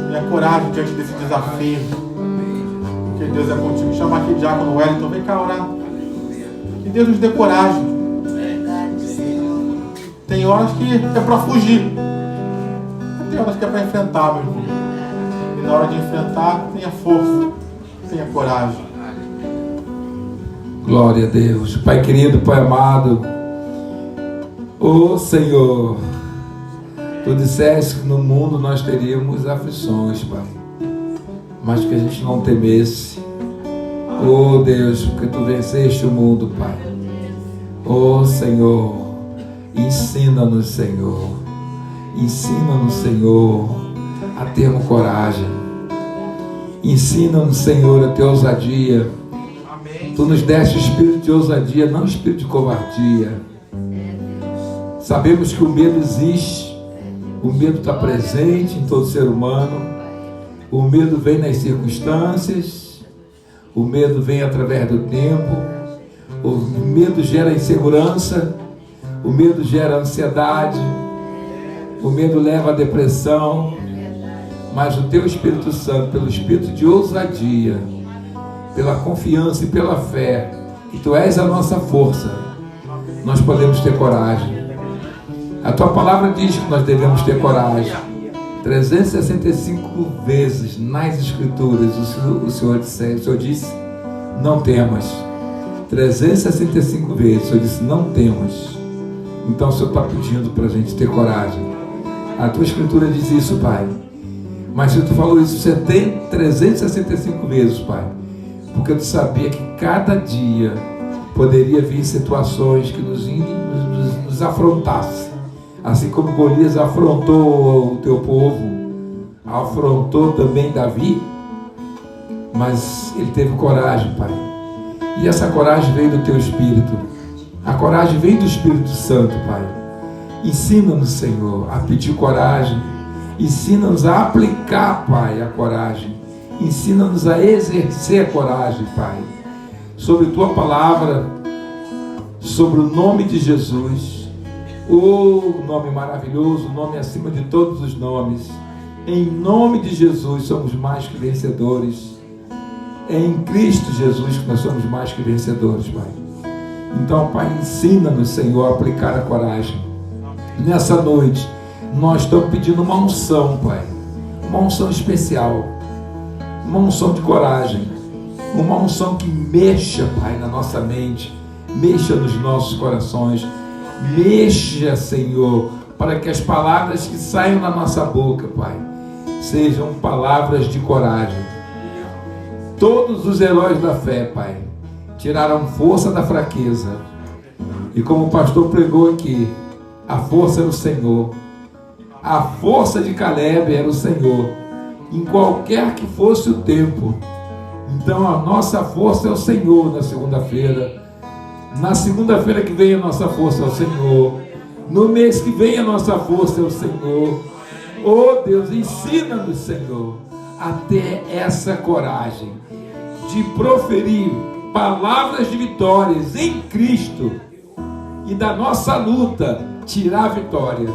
Tenha coragem diante desse desafio. Porque Deus é contigo. Chama aqui o diácono Wellington, vem cá orar. Que Deus nos dê coragem. Tem horas que é para fugir. Tem horas que é para enfrentar, meu irmão. E na hora de enfrentar, tenha força, tenha coragem. Glória a Deus. Pai querido, Pai amado, ô Senhor, Tu disseste que no mundo nós teríamos aflições, Pai, mas que a gente não temesse. Ô Deus, porque Tu venceste o mundo, Pai. Ô Senhor, ensina-nos, Senhor. Ensina-nos, Senhor, a termos coragem. Ensina-nos, Senhor, a ter ousadia. Tu nos deste espírito de ousadia, não espírito de covardia. Sabemos que o medo existe. O medo está presente em todo ser humano. O medo vem nas circunstâncias. O medo vem através do tempo. O medo gera insegurança. O medo gera ansiedade. O medo leva à depressão. Mas o Teu Espírito Santo, pelo espírito de ousadia, pela confiança e pela fé, que Tu és a nossa força, nós podemos ter coragem. A Tua palavra diz que nós devemos ter coragem. 365 vezes nas Escrituras o Senhor disse: não temas. 365 vezes o Senhor disse: não temas. Então o Senhor está pedindo para a gente ter coragem. A Tua Escritura diz isso, Pai. Mas se Tu falou isso 365 vezes, Pai, porque Tu sabia que cada dia poderia vir situações que nos afrontassem. Assim como Golias afrontou o Teu povo, afrontou também Davi, mas ele teve coragem, Pai. E essa coragem veio do Teu Espírito. A coragem vem do Espírito Santo, Pai. Ensina-nos, Senhor, a pedir coragem. Ensina-nos a aplicar, Pai, a coragem. Ensina-nos a exercer a coragem, Pai. Sobre Tua palavra, sobre o nome de Jesus. O nome maravilhoso, o nome acima de todos os nomes. Em nome de Jesus somos mais que vencedores. É em Cristo Jesus que nós somos mais que vencedores, Pai. Então, Pai, ensina-nos, Senhor, a aplicar a coragem. Nessa noite, nós estamos pedindo uma unção, Pai. Uma unção especial. Uma unção de coragem. Uma unção que mexa, Pai, na nossa mente. Mexa nos nossos corações. Mexa, Senhor, para que as palavras que saiam da nossa boca, Pai, sejam palavras de coragem. Todos os heróis da fé, Pai, tiraram força da fraqueza. E como o pastor pregou aqui, a força era o Senhor. A força de Caleb era o Senhor, em qualquer que fosse o tempo. Então a nossa força é o Senhor na segunda-feira. Na segunda-feira que vem a nossa força é o Senhor. No mês que vem a nossa força é o Senhor. Oh Deus, ensina-nos, Senhor, a ter essa coragem de proferir palavras de vitórias em Cristo e da nossa luta tirar a vitória.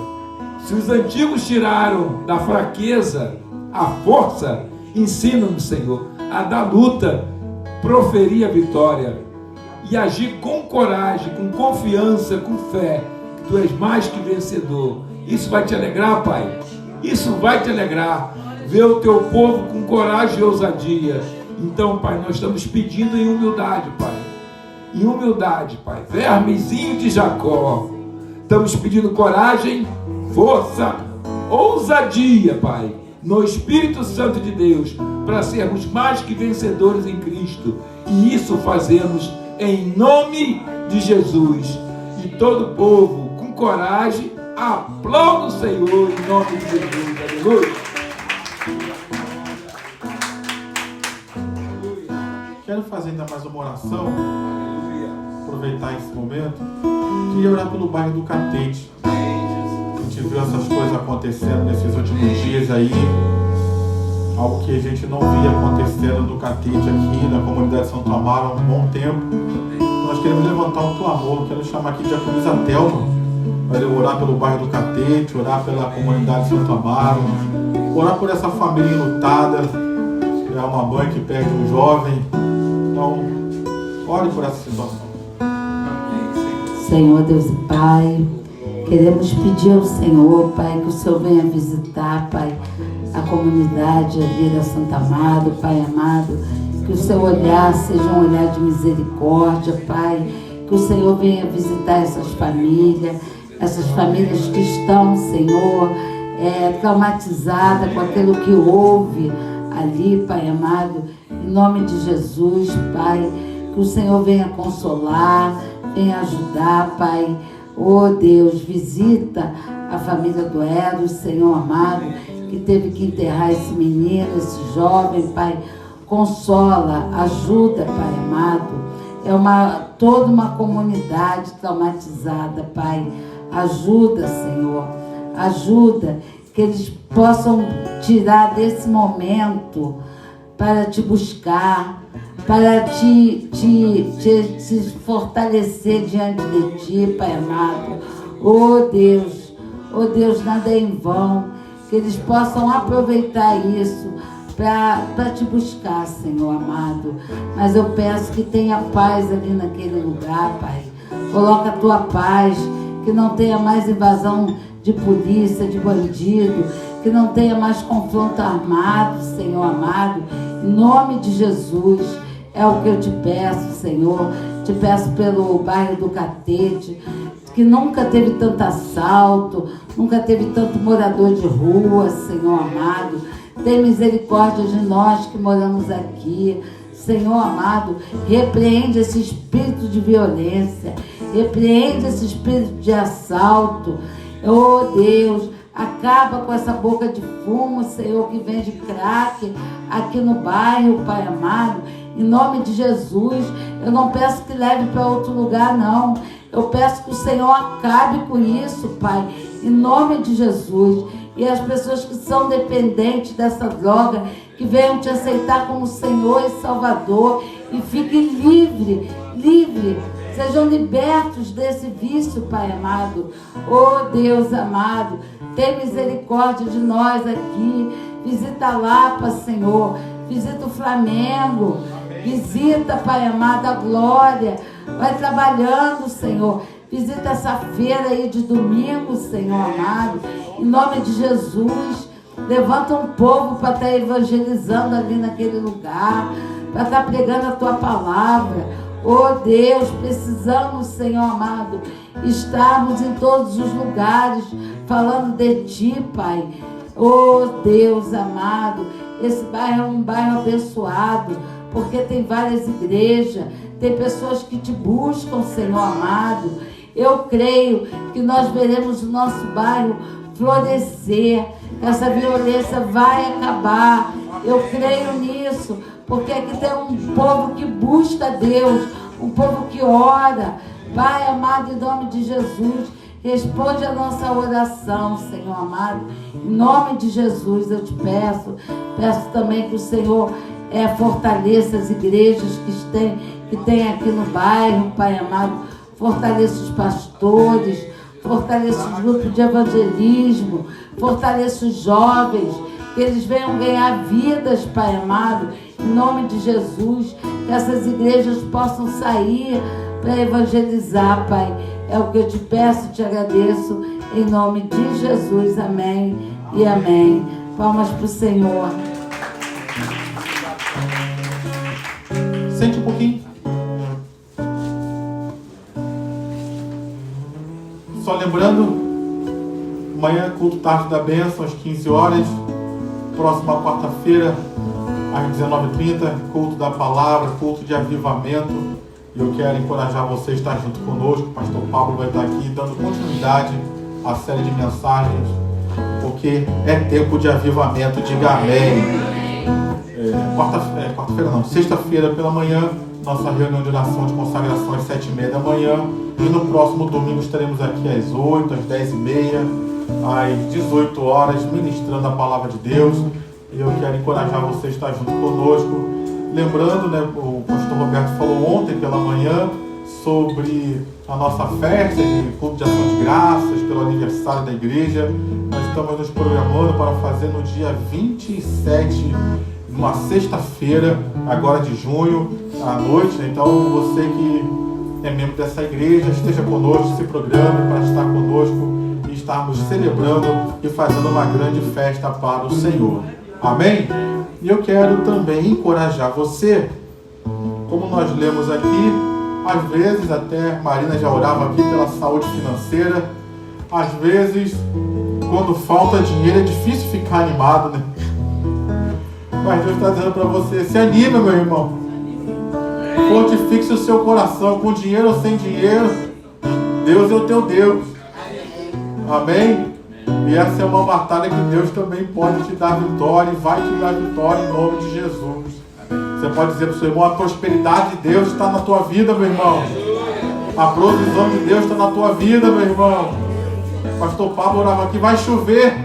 Se os antigos tiraram da fraqueza a força, ensina-nos, Senhor, a da luta proferir a vitória e agir com coragem, com confiança, com fé, que Tu és mais que vencedor. Isso vai te alegrar, Pai. Isso vai te alegrar, ver o Teu povo com coragem e ousadia. Então, Pai, nós estamos pedindo em humildade, Pai. Em humildade, Pai. Vermezinho de Jacó. Estamos pedindo coragem, força, ousadia, Pai, no Espírito Santo de Deus, para sermos mais que vencedores em Cristo. E isso fazemos em nome de Jesus. E todo o povo, com coragem, aplauda o Senhor em nome de Jesus. Aleluia. Quero fazer ainda mais uma oração. Aproveitar esse momento. Queria orar pelo bairro do Catete. A gente viu essas coisas acontecendo nesses últimos dias aí. Algo que a gente não via acontecendo no Catete aqui, na comunidade Santo Amaro há um bom tempo. Nós queremos levantar um clamor, quero chamar aqui de Diaconisa Thelma, para orar pelo bairro do Catete, orar pela comunidade Santo Amaro, orar por essa família enlutada. É uma mãe que perde um jovem. Então, ore por essa situação. Senhor Deus e Pai, queremos pedir ao Senhor, Pai, que o Senhor venha visitar, Pai, a comunidade ali da Santa Amaro, Pai amado, que o seu olhar seja um olhar de misericórdia, Pai, que o Senhor venha visitar essas famílias que estão, Senhor, traumatizadas com aquilo que houve ali, Pai amado, em nome de Jesus, Pai, que o Senhor venha consolar, venha ajudar, Pai. Oh Deus, visita a família do Eros, Senhor amado, que teve que enterrar esse menino, esse jovem, Pai. Consola, ajuda, Pai amado. É toda uma comunidade traumatizada, Pai. Ajuda, Senhor. Ajuda, que eles possam tirar desse momento para te buscar, para te fortalecer diante de ti, Pai amado. Oh Deus, nada é em vão. Que eles possam aproveitar isso para te buscar, Senhor amado. Mas eu peço que tenha paz ali naquele lugar, Pai. Coloca a tua paz, que não tenha mais invasão de polícia, de bandido, que não tenha mais confronto armado, Senhor amado. Em nome de Jesus, é o que eu te peço, Senhor. Te peço pelo bairro do Catete, que nunca teve tanto assalto, nunca teve tanto morador de rua, Senhor amado. Tem misericórdia de nós que moramos aqui, Senhor amado. Repreende esse espírito de violência, repreende esse espírito de assalto. Oh Deus, acaba com essa boca de fumo, Senhor, que vende crack aqui no bairro, Pai amado. Em nome de Jesus, eu não peço que leve para outro lugar, não. Eu peço que o Senhor acabe com isso, Pai, em nome de Jesus. E as pessoas que são dependentes dessa droga, que venham te aceitar como Senhor e Salvador e fiquem livre. Sejam libertos desse vício, Pai amado. Oh Deus amado, tem misericórdia de nós aqui. Visita a Lapa, Senhor. Visita o Flamengo. Visita, Pai amado, a Glória. Vai trabalhando, Senhor. Visita essa feira aí de domingo, Senhor amado. Em nome de Jesus, levanta um povo para estar evangelizando ali naquele lugar, para estar pregando a tua palavra. Oh Deus, precisamos, Senhor amado, estarmos em todos os lugares falando de ti, Pai. Oh Deus amado, esse bairro é um bairro abençoado, porque tem várias igrejas, tem pessoas que te buscam, Senhor amado. Eu creio que nós veremos o nosso bairro florescer, essa violência vai acabar. Eu creio nisso, porque aqui tem um povo que busca Deus, um povo que ora. Pai amado, em nome de Jesus, responde a nossa oração, Senhor amado. Em nome de Jesus eu te peço também que o Senhor fortaleça as igrejas que tem aqui no bairro, Pai amado. Fortaleça os pastores, fortaleça os grupos de evangelismo, fortaleça os jovens, que eles venham ganhar vidas, Pai amado, em nome de Jesus, que essas igrejas possam sair para evangelizar, Pai. É o que eu te peço, te agradeço, em nome de Jesus, amém e amém. Palmas para o Senhor. Sente um pouquinho. Só lembrando, amanhã culto tarde da bênção às 15 horas, próxima quarta-feira às 19h30, culto da palavra, culto de avivamento. E eu quero encorajar você a estar junto conosco. O pastor Pablo vai estar aqui dando continuidade à série de mensagens, porque é tempo de avivamento. Diga amém. Quarta-feira não, sexta-feira pela manhã, nossa reunião de oração de consagração às 7h30 da manhã. E no próximo domingo estaremos aqui às 8, às 10h30, às 18 horas, ministrando a palavra de Deus. E eu quero encorajar você a estar junto conosco. Lembrando, né, o pastor Roberto falou ontem pela manhã sobre a nossa festa de culto de ação de graças, pelo aniversário da igreja. Nós estamos nos programando para fazer no dia 27, numa sexta-feira, agora de junho, à noite. Então, você que é membro dessa igreja, esteja conosco, se programe para estar conosco e estarmos celebrando e fazendo uma grande festa para o Senhor. Amém? E eu quero também encorajar você, como nós lemos aqui, às vezes até Marina já orava aqui pela saúde financeira, às vezes quando falta dinheiro é difícil ficar animado, né? Mas Deus está dizendo para você, se anima, meu irmão. Fortifique o seu coração, com dinheiro ou sem dinheiro, Deus é o teu Deus. Amém? E essa é uma batalha que Deus também pode te dar vitória e vai te dar vitória em nome de Jesus. Você pode dizer para o seu irmão, a prosperidade de Deus está na tua vida, meu irmão. A provisão de Deus está na tua vida, meu irmão. Pastor Pablo orava aqui, vai chover.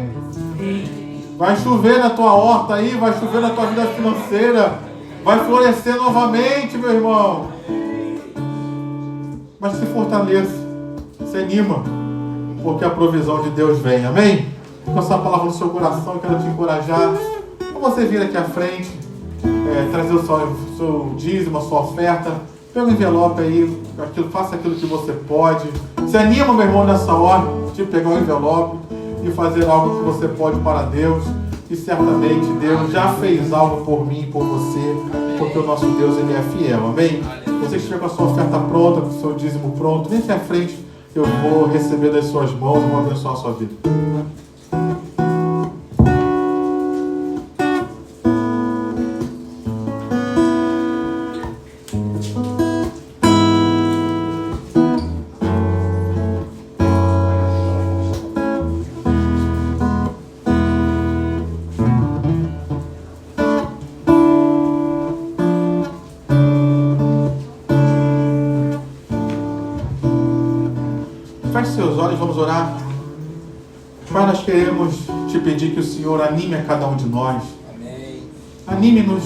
Vai chover na tua horta aí, vai chover na tua vida financeira. Vai florescer novamente, meu irmão. Mas se fortaleça, se anima, porque a provisão de Deus vem, amém? Com essa palavra no seu coração, eu quero te encorajar a você vir aqui à frente, trazer o seu dízimo, a sua oferta. Pega o envelope aí, faça aquilo que você pode. Se anima, meu irmão, nessa hora, de pegar o envelope e fazer algo que você pode para Deus. E certamente Deus já fez algo por mim e por você, porque o nosso Deus, Ele é fiel, amém? Você que estiver com a sua oferta pronta, com o seu dízimo pronto, vem aqui à frente, eu vou receber das suas mãos e vou abençoar a sua vida. Feche seus olhos, vamos orar. Pai, nós queremos te pedir que o Senhor anime a cada um de nós. Anime-nos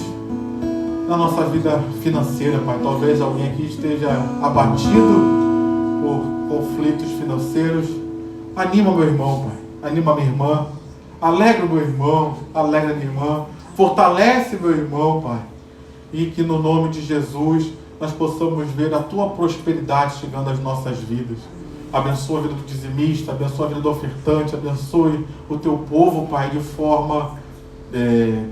na nossa vida financeira, Pai. Talvez alguém aqui esteja abatido por conflitos financeiros. Anima meu irmão, Pai. Anima minha irmã. Alegra meu irmão. Alegra minha irmã. Fortalece meu irmão, Pai. E que no nome de Jesus nós possamos ver a Tua prosperidade chegando às nossas vidas. Abençoa a vida do dizimista, abençoa a vida do ofertante, abençoe o Teu povo, Pai, de forma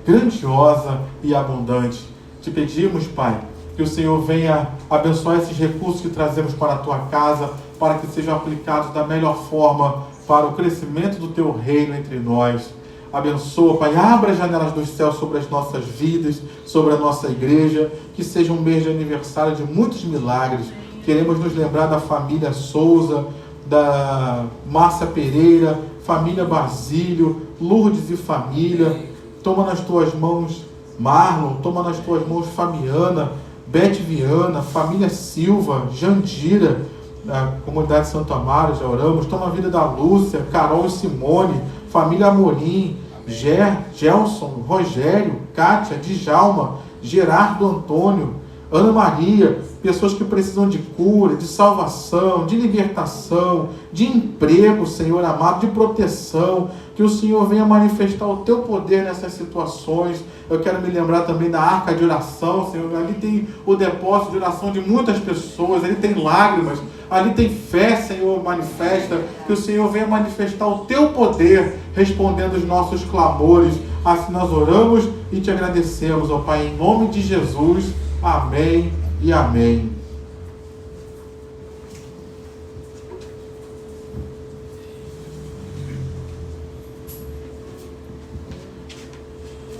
grandiosa e abundante. Te pedimos, Pai, que o Senhor venha abençoar esses recursos que trazemos para a Tua casa, para que sejam aplicados da melhor forma para o crescimento do Teu reino entre nós. Abençoa, Pai, abra as janelas dos céus sobre as nossas vidas, sobre a nossa igreja, que seja um mês de aniversário de muitos milagres. Queremos nos lembrar da família Souza, da Márcia Pereira, família Basílio, Lourdes e família. Toma nas tuas mãos Marlon, toma nas tuas mãos Fabiana, Beth Viana, família Silva, Jandira, da comunidade Santo Amaro, já oramos. Toma a vida da Lúcia, Carol e Simone, família Amorim, Gelson, Rogério, Kátia, Djalma, Gerardo Antônio, Ana Maria, pessoas que precisam de cura, de salvação, de libertação, de emprego, Senhor amado, de proteção, que o Senhor venha manifestar o Teu poder nessas situações. Eu quero me lembrar também da arca de oração, Senhor, ali tem o depósito de oração de muitas pessoas, ali tem lágrimas, ali tem fé, Senhor, manifesta, que o Senhor venha manifestar o Teu poder, respondendo os nossos clamores. Assim nós oramos e Te agradecemos, ó Pai, em nome de Jesus. Amém e amém.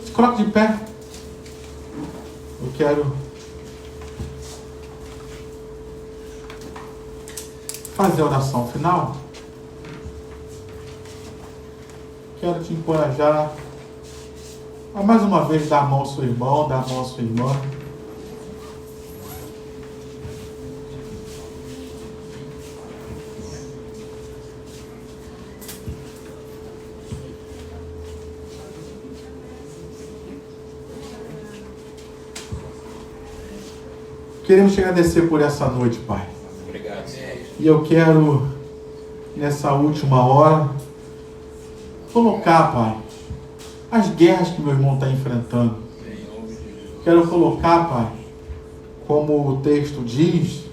Se coloque de pé. Eu quero fazer a oração final. Quero te encorajar a mais uma vez dar a mão ao seu irmão, dar a mão à sua irmã. Queremos te agradecer por essa noite, Pai. E eu quero, nessa última hora, colocar, Pai, as guerras que meu irmão está enfrentando. Quero colocar, Pai, como o texto diz,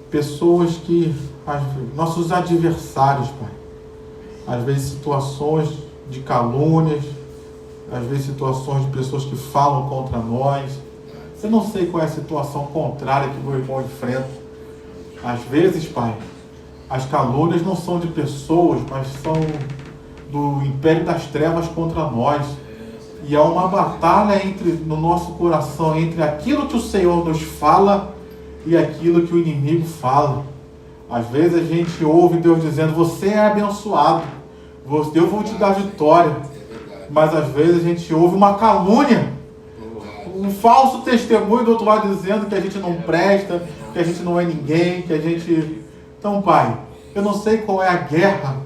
pessoas que, nossos adversários, Pai, às vezes situações de calúnias, às vezes situações de pessoas que falam contra nós. Eu não sei qual é a situação contrária que meu irmão enfrenta. Às vezes, Pai, as calúnias não são de pessoas, mas são do império das trevas contra nós. E há uma batalha no nosso coração entre aquilo que o Senhor nos fala e aquilo que o inimigo fala. Às vezes a gente ouve Deus dizendo: você é abençoado, eu vou te dar vitória. Mas às vezes a gente ouve uma calúnia, um falso testemunho do outro lado dizendo que a gente não presta, que a gente não é ninguém, que a gente... Então, Pai, eu não sei qual é a guerra,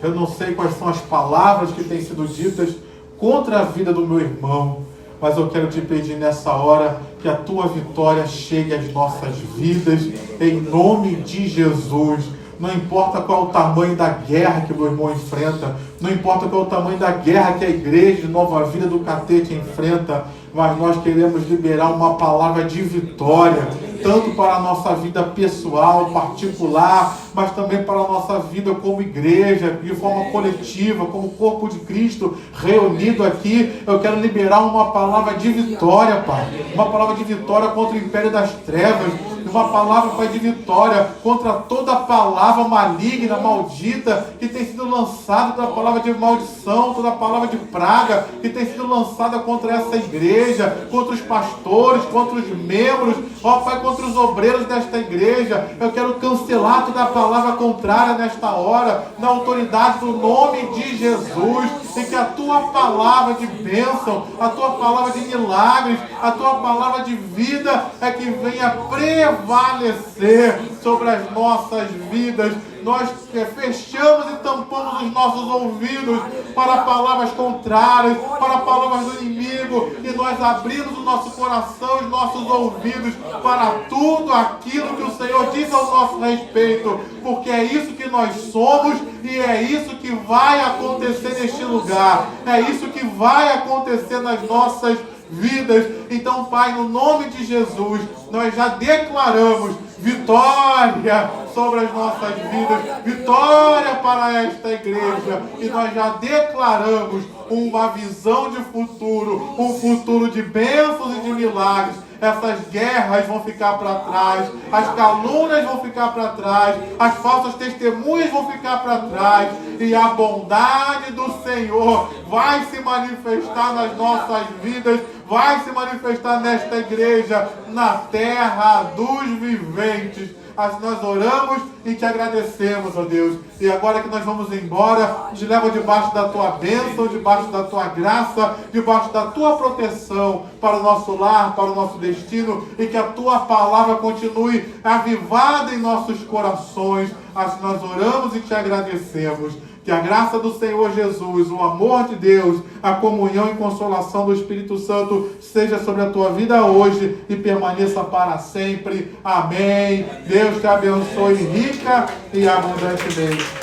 eu não sei quais são as palavras que têm sido ditas contra a vida do meu irmão, mas eu quero te pedir nessa hora que a tua vitória chegue às nossas vidas, em nome de Jesus. Não importa qual é o tamanho da guerra que o meu irmão enfrenta, não importa qual é o tamanho da guerra que a igreja de Nova Vida do Catete enfrenta, mas nós queremos liberar uma palavra de vitória, tanto para a nossa vida pessoal, particular, mas também para a nossa vida como igreja, de forma coletiva, como corpo de Cristo reunido aqui. Eu quero liberar uma palavra de vitória, Pai, uma palavra de vitória contra o império das trevas, uma palavra, Pai, de vitória contra toda palavra maligna, maldita, que tem sido lançada, toda palavra de maldição, toda palavra de praga, que tem sido lançada contra essa igreja, contra os pastores, contra os membros, ó Pai, contra os obreiros desta igreja. Eu quero cancelar toda palavra contrária nesta hora, na autoridade do nome de Jesus, e que a tua palavra de bênção, a tua palavra de milagres, a tua palavra de vida é que venha prevalecer sobre as nossas vidas. Nós fechamos e tampamos os nossos ouvidos para palavras contrárias, para palavras do inimigo, e nós abrimos o nosso coração e os nossos ouvidos para tudo aquilo que o Senhor diz ao nosso respeito, porque é isso que nós somos e é isso que vai acontecer neste lugar, é isso que vai acontecer nas nossas vidas. Então, Pai, no nome de Jesus, nós já declaramos vitória sobre as nossas vidas, vitória para esta igreja, e nós já declaramos uma visão de futuro, um futuro de bênçãos e de milagres. Essas guerras vão ficar para trás, as calúnias vão ficar para trás, as falsas testemunhas vão ficar para trás, e a bondade do Senhor vai se manifestar nas nossas vidas, vai se manifestar nesta igreja, na terra dos viventes. Assim nós oramos e te agradecemos, ó Deus. E agora que nós vamos embora, nos leva debaixo da tua bênção, debaixo da tua graça, debaixo da tua proteção para o nosso lar, para o nosso destino, e que a tua palavra continue avivada em nossos corações. Assim nós oramos e te agradecemos. Que a graça do Senhor Jesus, o amor de Deus, a comunhão e consolação do Espírito Santo seja sobre a tua vida hoje e permaneça para sempre. Amém. Deus te abençoe rica e abundantemente.